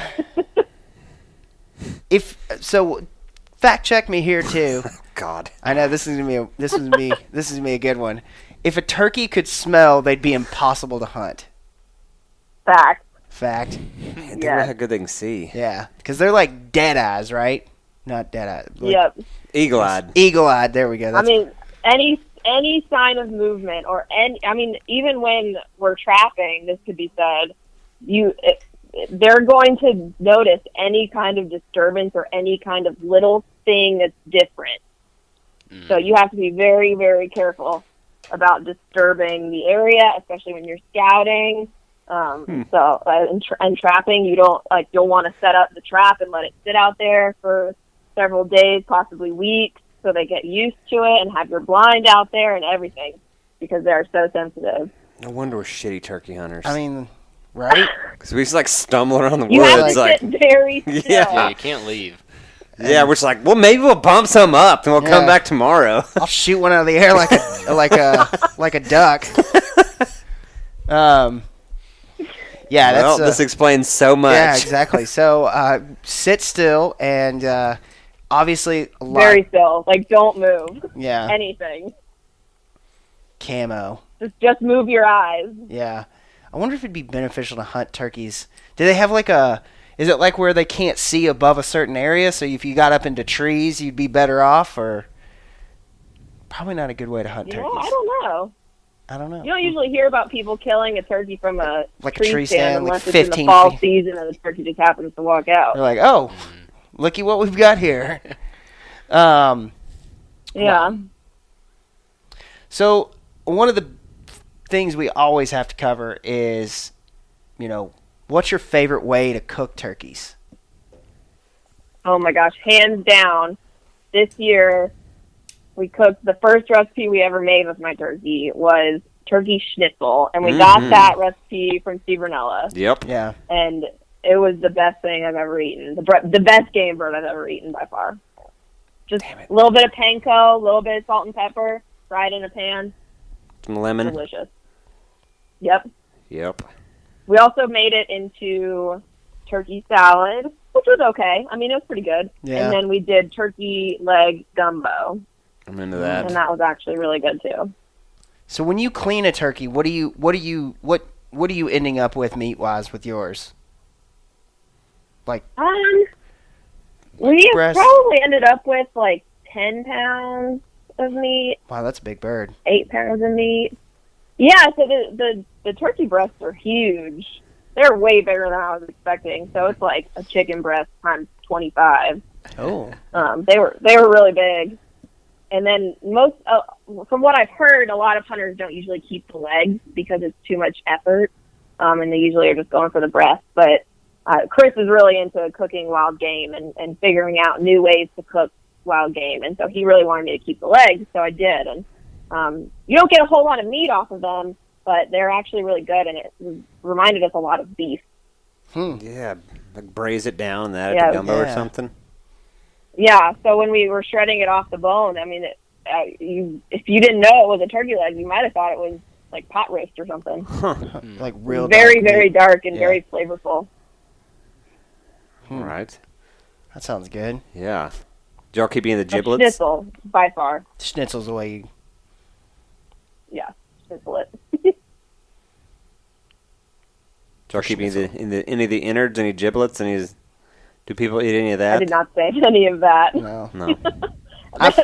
fact check me here too. God. I know this is gonna be a good one. If a turkey could smell, they'd be impossible to hunt. Fact. Fact. Think Yeah. about how good they can see. Yeah, because they're like dead eyes, right? Not dead eyes. Like Yep. Eagle-eyed. Eagle-eyed. There we go. I That's, mean, any sign of movement even when we're trapping, this could be said, they're going to notice any kind of disturbance or any kind of little thing that's different. So you have to be very, very careful about disturbing the area, especially when you're scouting. So in trapping, you'll want to set up the trap and let it sit out there for several days, possibly weeks, so they get used to it, and have your blind out there and everything, because they're so sensitive. No wonder we're shitty turkey hunters. I mean, right? Because we just like stumble around the You have woods. to Like, sit very still. Yeah, you can't leave. yeah, we're just like, well, maybe we'll bump some up and we'll come Yeah. back tomorrow. I'll shoot one out of the air like a duck. Yeah, Well, that's this explains so much. yeah, exactly. So sit still and obviously a lot. Very still. Like, don't move. Yeah, Anything. camo. Just move your eyes. Yeah, I wonder if it'd be beneficial to hunt turkeys. Do they have like a? Is it like where they can't see above a certain area? So if you got up into trees, you'd be better off, or Probably not a good way to hunt Yeah, turkeys. I don't know. I don't know. You don't usually hear about people killing a turkey from a Like a tree stand stand, like unless it's in 15 the fall feet. season and the turkey just happens to walk out. They're like, oh, looky what we've got here. Yeah. So one of the things we always have to cover is, what's your favorite way to cook turkeys? Oh my gosh, hands down. This year, we cooked the first recipe we ever made with my turkey was turkey schnitzel, and we got that recipe from Steve Ranella. Yep. Yeah. And it was the best thing I've ever eaten. The best game bird I've ever eaten by far. Just a little bit of panko, a little bit of salt and pepper, fried in a pan. Some lemon. Delicious. Yep. Yep. We also made it into turkey salad, which was okay. I mean, it was pretty good. Yeah. And then we did turkey leg gumbo. I'm into that. And that was actually really good too. So when you clean a turkey, what are you ending up with meat wise with yours? Like We breast? probably ended up with like 10 pounds of meat, Wow, that's a big bird. 8 pounds of meat. Yeah, so the turkey breasts are huge. They're way bigger than I was expecting. So it's like a chicken breast times 25. Oh. They were really big. And then from what I've heard, a lot of hunters don't usually keep the legs because it's too much effort, and they usually are just going for the breast. But Chris is really into cooking wild game and figuring out new ways to cook wild game, and so he really wanted me to keep the legs, so I did. And you don't get a whole lot of meat off of them, but they're actually really good, and it reminded us a lot of beef. Yeah, like braise it down, add it to gumbo or something. Yeah, so when we were shredding it off the bone, I mean, if you didn't know it was a turkey leg, you might have thought it was like pot roast or something. Like real very, dark very meat. dark and Yeah. very flavorful. All right. That sounds good. Yeah. Did y'all keep eating the But giblets? Schnitzel, by far. Schnitzel's the way you... Yeah, schnitzel it. Did y'all keep eating any of the innards, any giblets, do people eat any of that? I did not say any of that. No. No.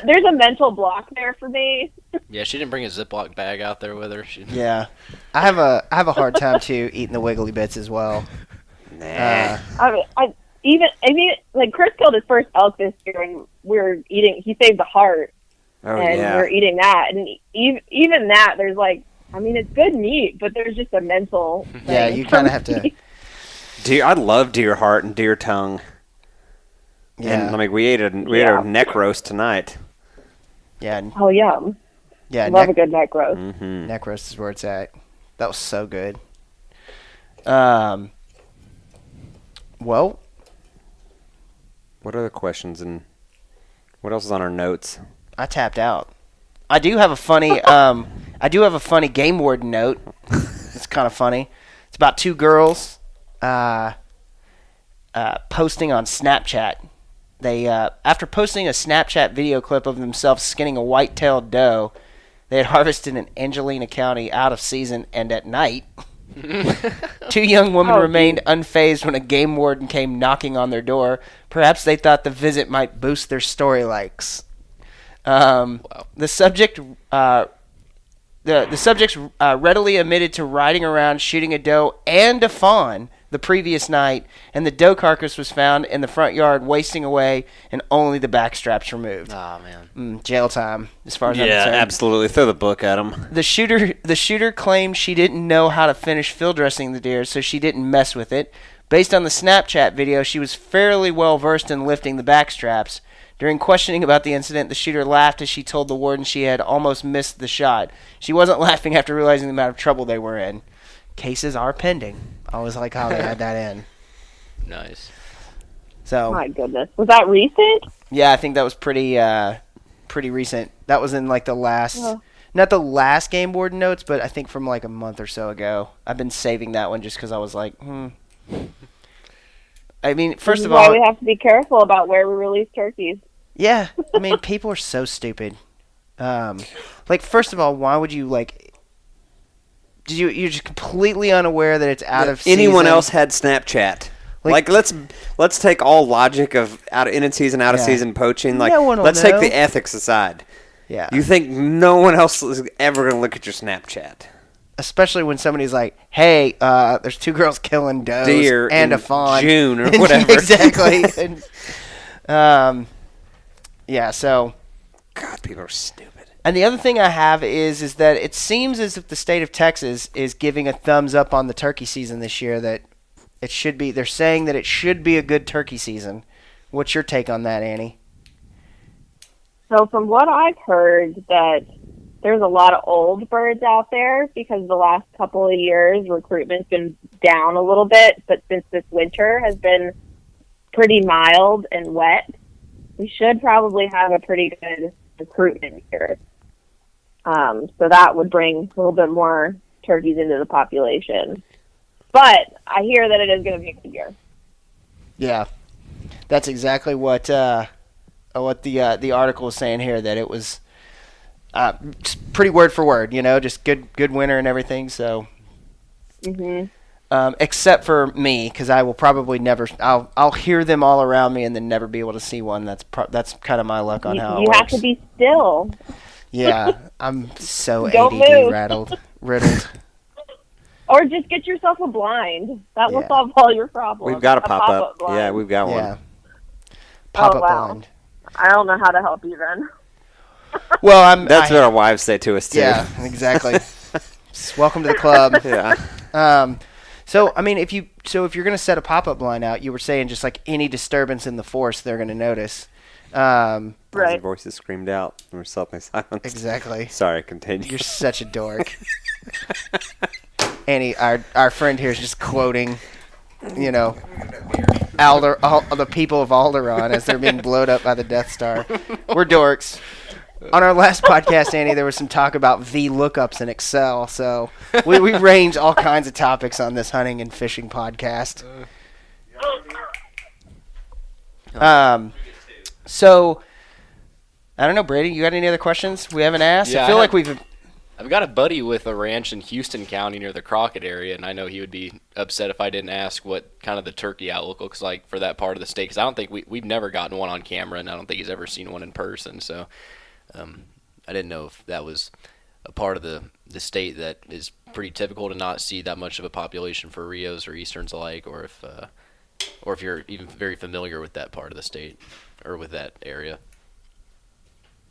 There's a mental block there for me. Yeah, she didn't bring a Ziploc bag out there with her. Yeah. I have a hard time, too, eating the wiggly bits as well. Nah. I mean, like Chris killed his first elk this year, and he saved the heart, Oh, and yeah. we're eating that, and even that, there's like, I mean, it's good meat, but there's just a mental thing. Yeah, you kind of have to... I love deer heart and deer tongue. Yeah. And, we ate a neck roast tonight. Yeah. Oh, yum. Yeah. Love a good neck roast. Mm-hmm. Neck roast is where it's at. That was so good. Well, What other questions and what else is on our notes? I tapped out. I do have a funny game warden note. It's kind of funny. It's about two girls posting on Snapchat. They after posting a Snapchat video clip of themselves skinning a white-tailed doe they had harvested in Angelina County out of season and at night. Two young women remained unfazed when a game warden came knocking on their door. Perhaps they thought the visit might boost their story likes. The subjects readily admitted to riding around shooting a doe and a fawn the previous night, and the doe carcass was found in the front yard wasting away and only the back straps removed. Oh, man. Jail time, as far as I'm Yeah, concerned. absolutely. Throw the book at them. The shooter claimed she didn't know how to finish field dressing the deer, so she didn't mess with it. Based on the Snapchat video, she was fairly well versed in lifting the back straps. During questioning about the incident, the shooter laughed as she told the warden she had almost missed the shot. She wasn't laughing after realizing the amount of trouble they were in. Cases are pending. I always like how they had that in. Nice. So, My goodness. Was that recent? yeah, I think that was pretty recent. That was in like the last, not the last game warden notes, but I think from like a month or so ago. I've been saving that one just because I was like, I mean, first This is of why all, we have to be careful about where we release turkeys. yeah, I mean, people are so stupid. Like, first of all, why would you like? You're just completely unaware that it's out of season. Anyone else had Snapchat? Like let's take all logic of in season, out of season poaching. Like No one will let's know. take the ethics aside. Yeah. You think no one else is ever going to look at your Snapchat? Especially when somebody's like, "Hey, there's 2 girls killing does Deer and in a fawn, June or whatever." Exactly. And, yeah. So. God, people are stupid. And the other thing I have is that it seems as if the state of Texas is giving a thumbs up on the turkey season this year. That it should be. They're saying that it should be a good turkey season. What's your take on that, Annie? So from what I've heard, that there's a lot of old birds out there because the last couple of years recruitment's been down a little bit, but since this winter has been pretty mild and wet, we should probably have a pretty good recruitment year. So that would bring a little bit more turkeys into the population. But I hear that it is going to be a good year. Yeah, that's exactly what the article was saying here. That it was just pretty word for word. Just good winter and everything. So, except for me, because I will probably never. I'll hear them all around me and then never be able to see one. That's kind of my luck on how it works. You have to be still. Yeah, I'm so Don't ADD move. riddled. Or just get yourself a blind. That will Yeah. solve all your problems. We've got a pop-up. blind. Yeah, we've got one. Yeah, pop up wow. blind. I don't know how to help you then. Well, That's what our wives say to us, too. Yeah, exactly. Welcome to the club. Yeah. So I mean, if you're gonna set a pop-up blind out, you were saying just like any disturbance in the force, they're gonna notice. Right. Voices screamed out. And we're suddenly silenced. Exactly. Sorry, continue. You're such a dork. Annie, our friend here is just quoting, the people of Alderaan as they're being blown up by the Death Star. We're dorks. On our last podcast, Annie, there was some talk about VLOOKUPs in Excel, so we range all kinds of topics on this hunting and fishing podcast. So, I don't know, Brady, you got any other questions we haven't asked? Yeah, I feel like we've... I've got a buddy with a ranch in Houston County near the Crockett area, and I know he would be upset if I didn't ask what kind of the turkey outlook looks like for that part of the state, because I don't think we've never gotten one on camera, and I don't think he's ever seen one in person, so I didn't know if that was a part of the state that is pretty typical to not see that much of a population for Rios or Easterns alike, or if you're even very familiar with that part of the state or with that area.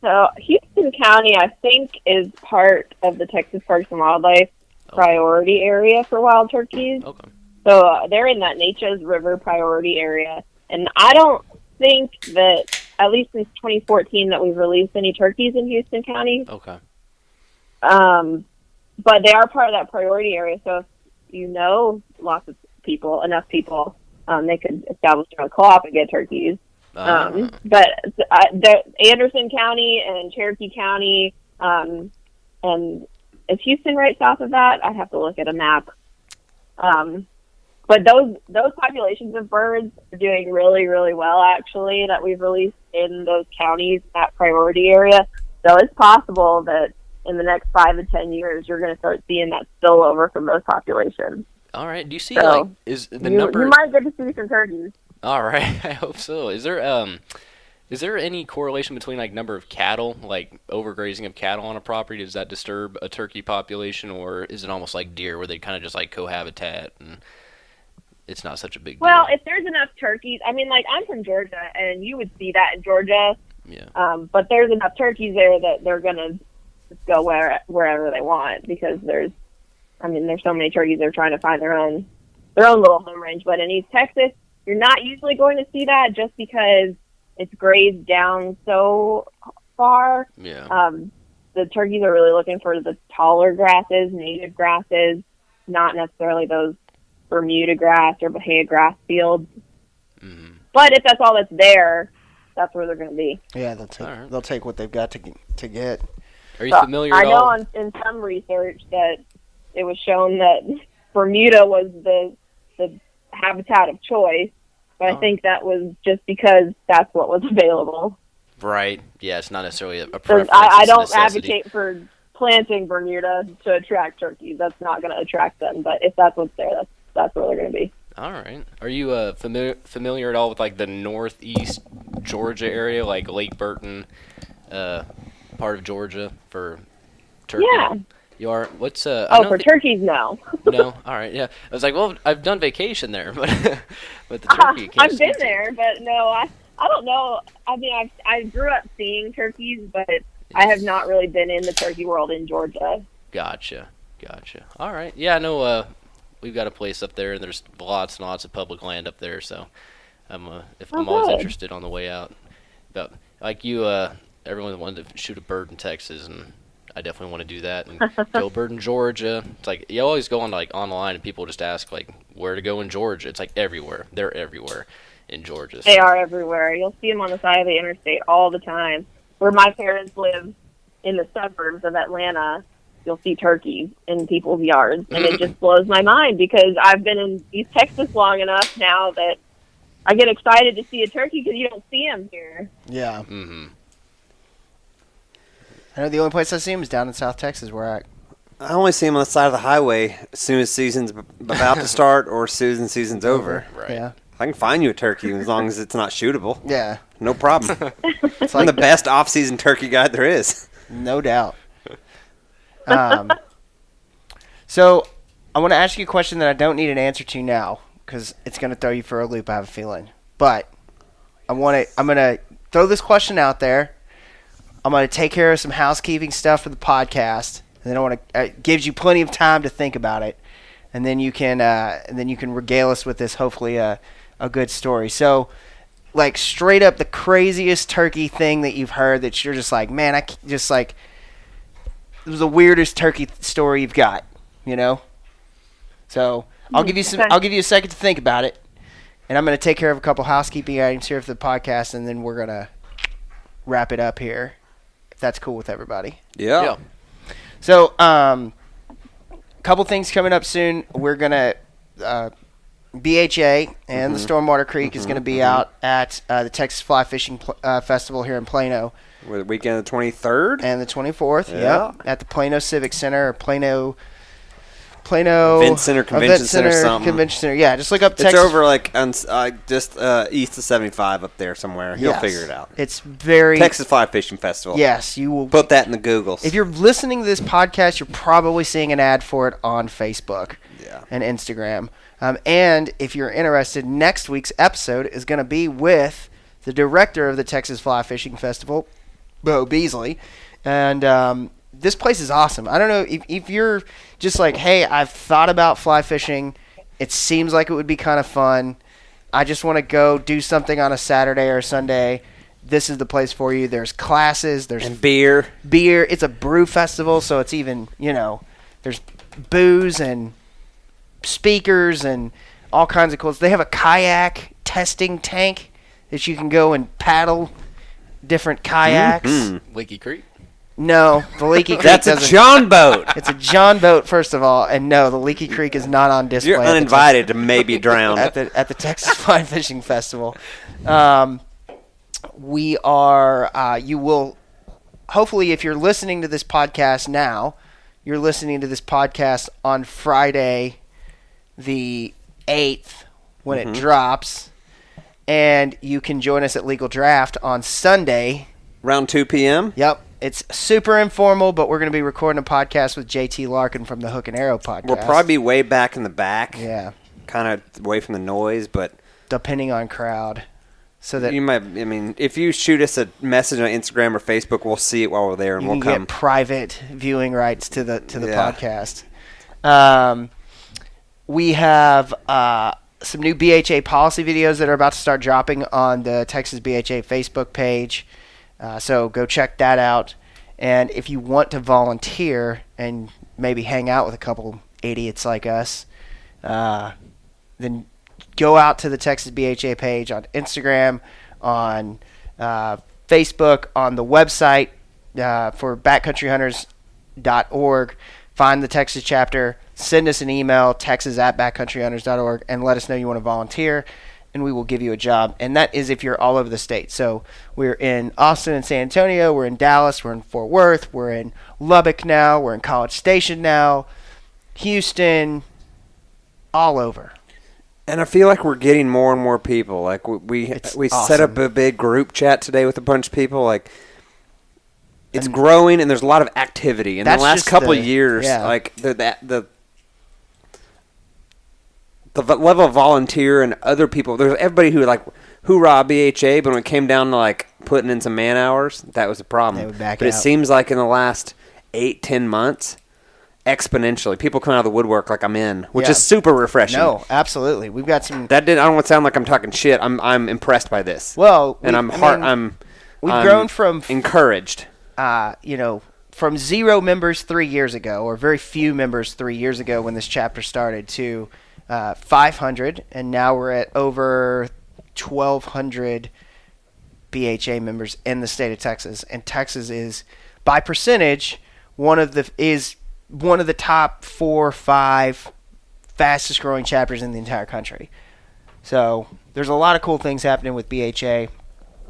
So Houston County, I think, is part of the Texas Parks and Wildlife priority area for wild turkeys. Okay. So they're in that Neches River priority area. And I don't think that, at least since 2014, that we've released any turkeys in Houston County. Okay. But they are part of that priority area. So if you know enough people, they could establish their own co-op and get turkeys. But the Anderson County and Cherokee County, and is Houston right south of that? I'd have to look at a map. But those populations of birds are doing really, really well, actually, that we've released in those counties, that priority area. So it's possible that in the next 5 to 10 years, you're going to start seeing that spillover from those populations. All right. Do you see, So is the you number... might get to see some turkeys. All right, I hope so. Is there any correlation between number of cattle, overgrazing of cattle on a property? Does that disturb a turkey population, or is it almost like deer where they kind of just cohabitat and it's not such a big deal? Well, if there's enough turkeys, I mean, I'm from Georgia, and you would see that in Georgia. Yeah. But there's enough turkeys there that they're gonna just go wherever they want, because there's so many turkeys, they're trying to find their own little home range. But in East Texas, you're not usually going to see that just because it's grazed down so far. Yeah. The turkeys are really looking for the taller grasses, native grasses, not necessarily those Bermuda grass or Bahia grass fields. Mm-hmm. But if that's all that's there, that's where they're going to be. Yeah, they'll take what they've got to get. Are you familiar I at all? know in some research that it was shown that Bermuda was the habitat of choice, but I think that was just because that's what was available. Right. Yeah, it's not necessarily a So preference. I it's a don't necessity. advocate for planting Bermuda to attract turkeys. That's not going to attract them. But if that's what's there, that's where they're going to be. All right. Are you familiar at all with the northeast Georgia area, like Lake Burton, part of Georgia for turkey? Yeah. You are? What's I Oh, know for turkeys, no. No? All right, yeah. I was like, well, I've done vacation there, but but the turkey. I've been there, but no, I don't know. I mean, I grew up seeing turkeys, but I have not really been in the turkey world in Georgia. Gotcha. All right. Yeah, I know we've got a place up there, and there's lots and lots of public land up there, so I'm always interested on the way out. But like you, everyone wanted to shoot a bird in Texas, and I definitely want to do that. And go bird in Georgia. It's like you always go on online, and people just ask like where to go in Georgia. It's like everywhere. They're everywhere in Georgia. So. They are everywhere. You'll see them on the side of the interstate all the time. Where my parents live in the suburbs of Atlanta, you'll see turkeys in people's yards, and it just blows my mind because I've been in East Texas long enough now that I get excited to see a turkey because you don't see them here. Yeah. Mm-hmm. I know the only place I see him is down in South Texas where I only see them on the side of the highway as soon as season's about to start or as soon as season's over. Right. Yeah. I can find you a turkey as long as it's not shootable. Yeah. No problem. It's I'm like the best off-season turkey guide there is. no doubt. So I want to ask you a question that I don't need an answer to now because it's going to throw you for a loop, I have a feeling. But I'm going to throw this question out there. I'm going to take care of some housekeeping stuff for the podcast, and then I want to gives you plenty of time to think about it, and then you can regale us with this hopefully a good story. So, like straight up the craziest turkey thing that you've heard that you're just like, man, it was the weirdest turkey story you've got, you know. So I'll give you a second to think about it, and I'm going to take care of a couple housekeeping items here for the podcast, and then we're going to wrap it up here. If that's cool with everybody. Yeah. So, couple things coming up soon. We're gonna BHA and the Stormwater Creek is gonna be out at the Texas Fly Fishing Festival here in Plano. The weekend of the 23rd and the 24th. Yeah. Yep, at the Plano Civic Center or Plano Event Center, Convention Center, something. Convention Center. Yeah, just look up It's Texas. over like just east of 75 up there somewhere. You'll figure it out. It's very Texas Fly Fishing Festival. Yes, you will Put that in the Googles. If you're listening to this podcast, you're probably seeing an ad for it on Facebook and Instagram. And if you're interested, next week's episode is going to be with the director of the Texas Fly Fishing Festival, Bo Beasley. And this place is awesome. I don't know if you're just like, hey, I've thought about fly fishing. It seems like it would be kind of fun. I just want to go do something on a Saturday or Sunday. This is the place for you. There's classes. There's beer. It's a brew festival, so it's even, there's booze and speakers and all kinds of cool. They have a kayak testing tank that you can go and paddle different kayaks. Mm-hmm. Leaky Creek. No, the Leaky Creek That's a John boat. It's a John boat, first of all, and no, the Leaky Creek is not on display. You're uninvited to maybe drown at the Texas Fly Fishing Festival. We are. You will hopefully, if you're listening to this podcast now, you're listening to this podcast on Friday, the 8th, when it drops, and you can join us at Legal Draft on Sunday. Around 2 p.m.? Yep. It's super informal, but we're going to be recording a podcast with JT Larkin from the Hook and Arrow podcast. We'll probably be way back in the back. Yeah. Kind of away from the noise, but... depending on crowd. So that you might, if you shoot us a message on Instagram or Facebook, we'll see it while we're there, and we'll come. Get private viewing rights to the podcast. We have some new BHA policy videos that are about to start dropping on the Texas BHA Facebook page. So go check that out. And if you want to volunteer and maybe hang out with a couple idiots like us, then go out to the Texas BHA page on Instagram, on Facebook, on the website for backcountryhunters.org. Find the Texas chapter, send us an email, texas@backcountryhunters.org, and let us know you want to volunteer, and we will give you a job. And that is if you're all over the state. So we're in Austin and San Antonio, we're in Dallas, we're in Fort Worth, we're in Lubbock now, we're in College Station now, Houston, all over. And I feel like we're getting more and more people. Like we awesome. set up a big group chat today with a bunch of people. Like it's growing, and there's a lot of activity. In the last couple of years, like the level of volunteer and other people, there's everybody who like hoorah BHA, but when it came down to like putting in some man hours, that was a problem. They would back but out. It seems like in the last 8-10 months, exponentially, people come out of the woodwork like I'm in, which is super refreshing. No, absolutely. We've got some. I don't want to sound like I'm talking shit. I'm impressed by this. Well, we've grown from encouraged. From 0 members 3 years ago, or very few members 3 years ago when this chapter started, to 500, and now we're at over 1,200 BHA members in the state of Texas. And Texas is, by percentage, one of the top 4 or 5 fastest growing chapters in the entire country. So there's a lot of cool things happening with BHA.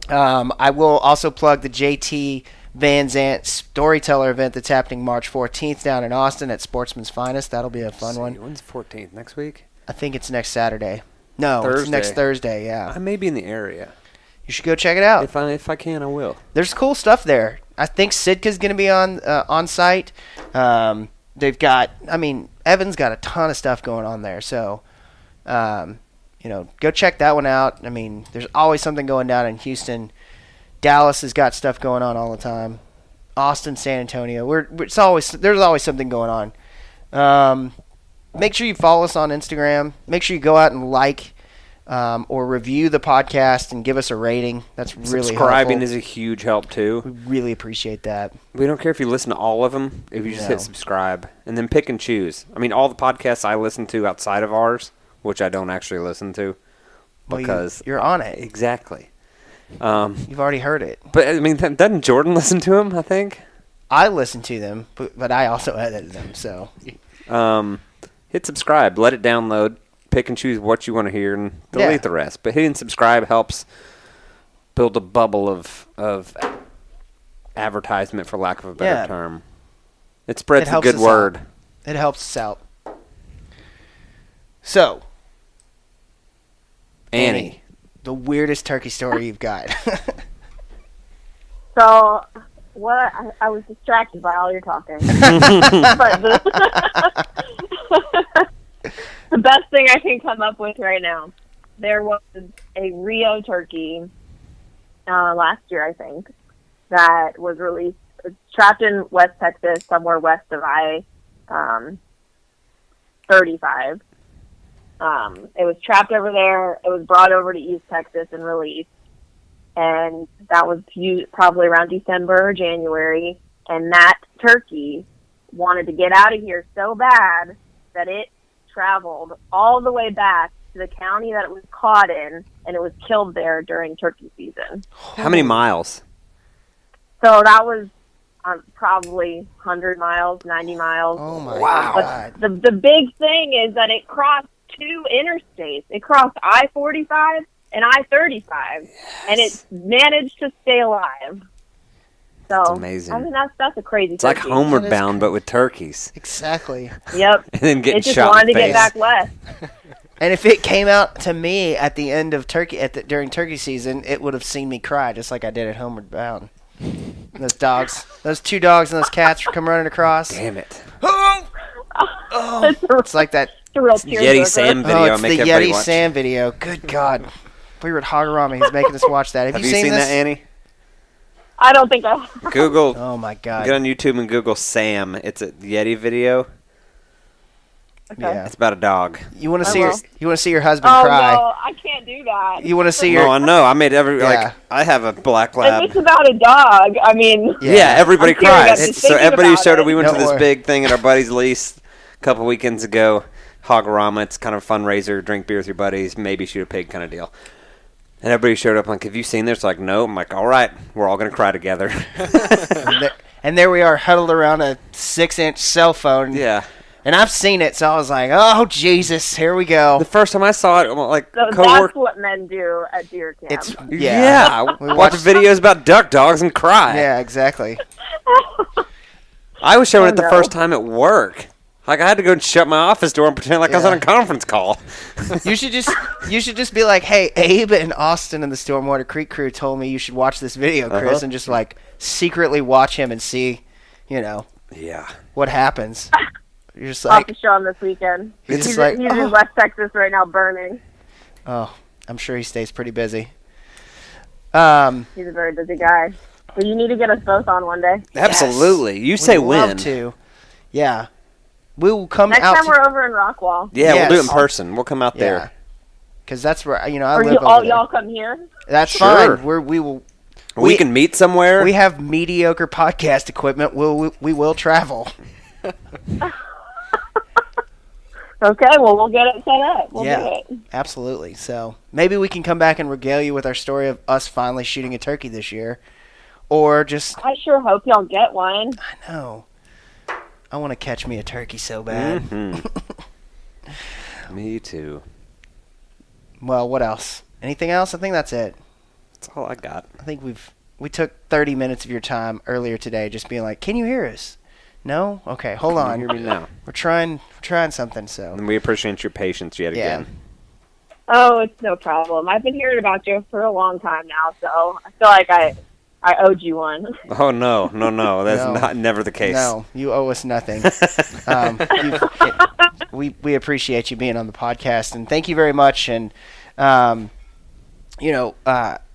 I will also plug the JT Van Zant Storyteller event that's happening March 14th down in Austin at Sportsman's Finest. That'll be a fun one. When's the 14th? Next week? I think it's next Saturday. No, Thursday. It's next Thursday, yeah. I may be in the area. You should go check it out. If I can, I will. There's cool stuff there. I think Sitka's going to be on site. They've got, Evan's got a ton of stuff going on there. So, go check that one out. There's always something going down in Houston. Dallas has got stuff going on all the time. Austin, San Antonio. There's always something going on. Make sure you follow us on Instagram. Make sure you go out and like or review the podcast and give us a rating. That's really Subscribing helpful. is a huge help too. We really appreciate that. We don't care if you listen to all of them. If you just hit subscribe and then pick and choose. All the podcasts I listen to outside of ours, which I don't actually listen to, because you're on it. Exactly. You've already heard it. But doesn't Jordan listen to them? I think I listen to them, but I also edit them. So hit subscribe, let it download, pick and choose what you want to hear, and delete the rest. But hitting subscribe helps build a bubble of advertisement, for lack of a better term. It spreads the good word. It helps us out. So, Annie, the weirdest turkey story you've got. So, I was distracted by all your talking. But the best thing I can come up with right now, there was a Rio turkey last year, I think, that was released. It's trapped in West Texas, somewhere west of I-35. It was trapped over there. It was brought over to East Texas and released. And that was probably around December or January. And that turkey wanted to get out of here so bad that it traveled all the way back to the county that it was caught in, and it was killed there during turkey season. How many miles? So that was probably 100 miles, 90 miles. Oh, my God. God. The big thing is that it crossed 2 interstates. It crossed I-45 and I-35, and it managed to stay alive. So, that's amazing. That's a crazy It's turkey. Like Homeward Bound, but with turkeys. Exactly. Yep. And then getting shot It just wanted in the to face. get back west. And if it came out to me at the end of during turkey season, it would have seen me cry just like I did at Homeward Bound. Those dogs, those 2 dogs and those cats come running across. Damn it. Oh, it's like that Yeti Sam video. It's the Yeti Sam video. Good God. We were at Hogorama. He's making us watch that. Have you seen this? That, Annie? I don't think I have. Google. Oh, my God. Get on YouTube and Google Sam. It's a Yeti video. Okay. Yeah. It's about a dog. You want to see your husband cry. Oh, no, I can't do that. You want to see your... No, I know. I made I have a black lab. If it's about a dog, Yeah, everybody cries. So everybody who showed up, we went to this Don't worry. big thing at our buddy's lease a couple weekends ago. Hogorama. It's kind of a fundraiser, drink beer with your buddies, maybe shoot a pig kind of deal. And everybody showed up like, have you seen this? Like, no. I'm like, all right, we're all going to cry together. And there we are huddled around a 6-inch cell phone. Yeah. And I've seen it, so I was like, oh, Jesus, here we go. The first time I saw it, like, So that's what men do at deer camp. We watch videos about duck dogs and cry. Yeah, exactly. I was showing it the first time at work. Like I had to go and shut my office door and pretend like I was on a conference call. You should just be like, hey, Abe and Austin and the Stormwater Creek crew told me you should watch this video, Chris, and just like secretly watch him and see, Yeah. what happens. You're just I'll have like, to show him this weekend. It's He's, like, he's in West Texas right now burning. oh, I'm sure he stays pretty busy. He's a very busy guy. But you need to get us both on one day. Absolutely. You say We'd when. love to. Yeah. We will come Next out. time we're over in Rockwall. Yeah, Yes. we'll do it in person. We'll come out Yeah. there. Because that's where, I Or live you, over all there. y'all come here. That's Sure. fine. We will. We can meet somewhere. We have mediocre podcast equipment. We will travel. Okay, well, we'll get it set up. We'll do Yeah, it. absolutely. So maybe we can come back and regale you with our story of us finally shooting a turkey this year. Or just, I sure hope y'all get one. I know. I want to catch me a turkey so bad. Mm-hmm. Me too. Well, what else? Anything else? I think that's it. That's all I got. I think we took 30 minutes of your time earlier today just being like, can you hear us? No? Okay, hold on. Hear me now. We're trying something, so. And we appreciate your patience yet Yeah. again. Oh, it's no problem. I've been hearing about you for a long time now, so I feel like I owed you one. Oh no. That's No. never the case. No, you owe us nothing. We appreciate you being on the podcast, and thank you very much. And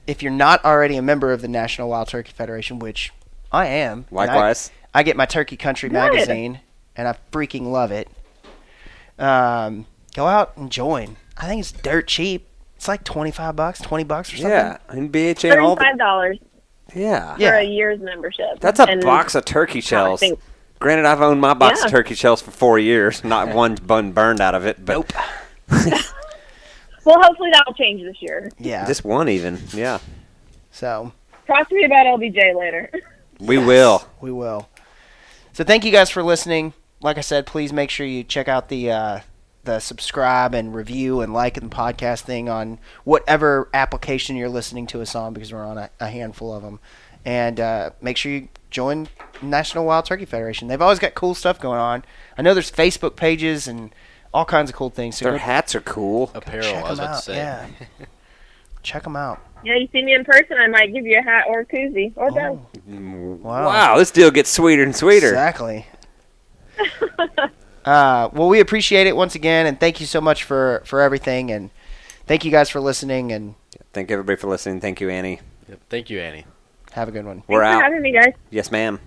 if you're not already a member of the National Wild Turkey Federation, which I am, and Likewise. I get my Turkey Country Good. magazine, and I freaking love it. Go out and join. I think it's dirt cheap. It's like $25, $20 or something. Yeah, and BHA and all the, $35 yeah. for a year's membership. That's a And box of turkey shells. think- Granted, I've owned my box Yeah. of turkey shells for 4 years. Not one bun burned out of it, but Nope. Well, hopefully that'll change this year. Yeah. just one even. Yeah, So Talk to me about LBJ later. we will. we will. So thank you guys for listening. Like I said, please make sure you check out the subscribe and review and like the podcast thing on whatever application you're listening to us on, because we're on a handful of them. And make sure you join National Wild Turkey Federation. They've always got cool stuff going on. I know there's Facebook pages and all kinds of cool things. So Their go hats are cool. Apparel, check I was them about to out. say. Yeah. Check them out. Yeah, you see me in person, I might give you a hat or a koozie or both. Wow, this deal gets sweeter and sweeter. Exactly. Well, we appreciate it once again, and thank you so much for everything, and thank you guys for listening, and Thank everybody for listening. Thank you, Annie. Yep. Thank you, Annie. have a good one. We're Thanks for out. having me, guys. Yes, ma'am.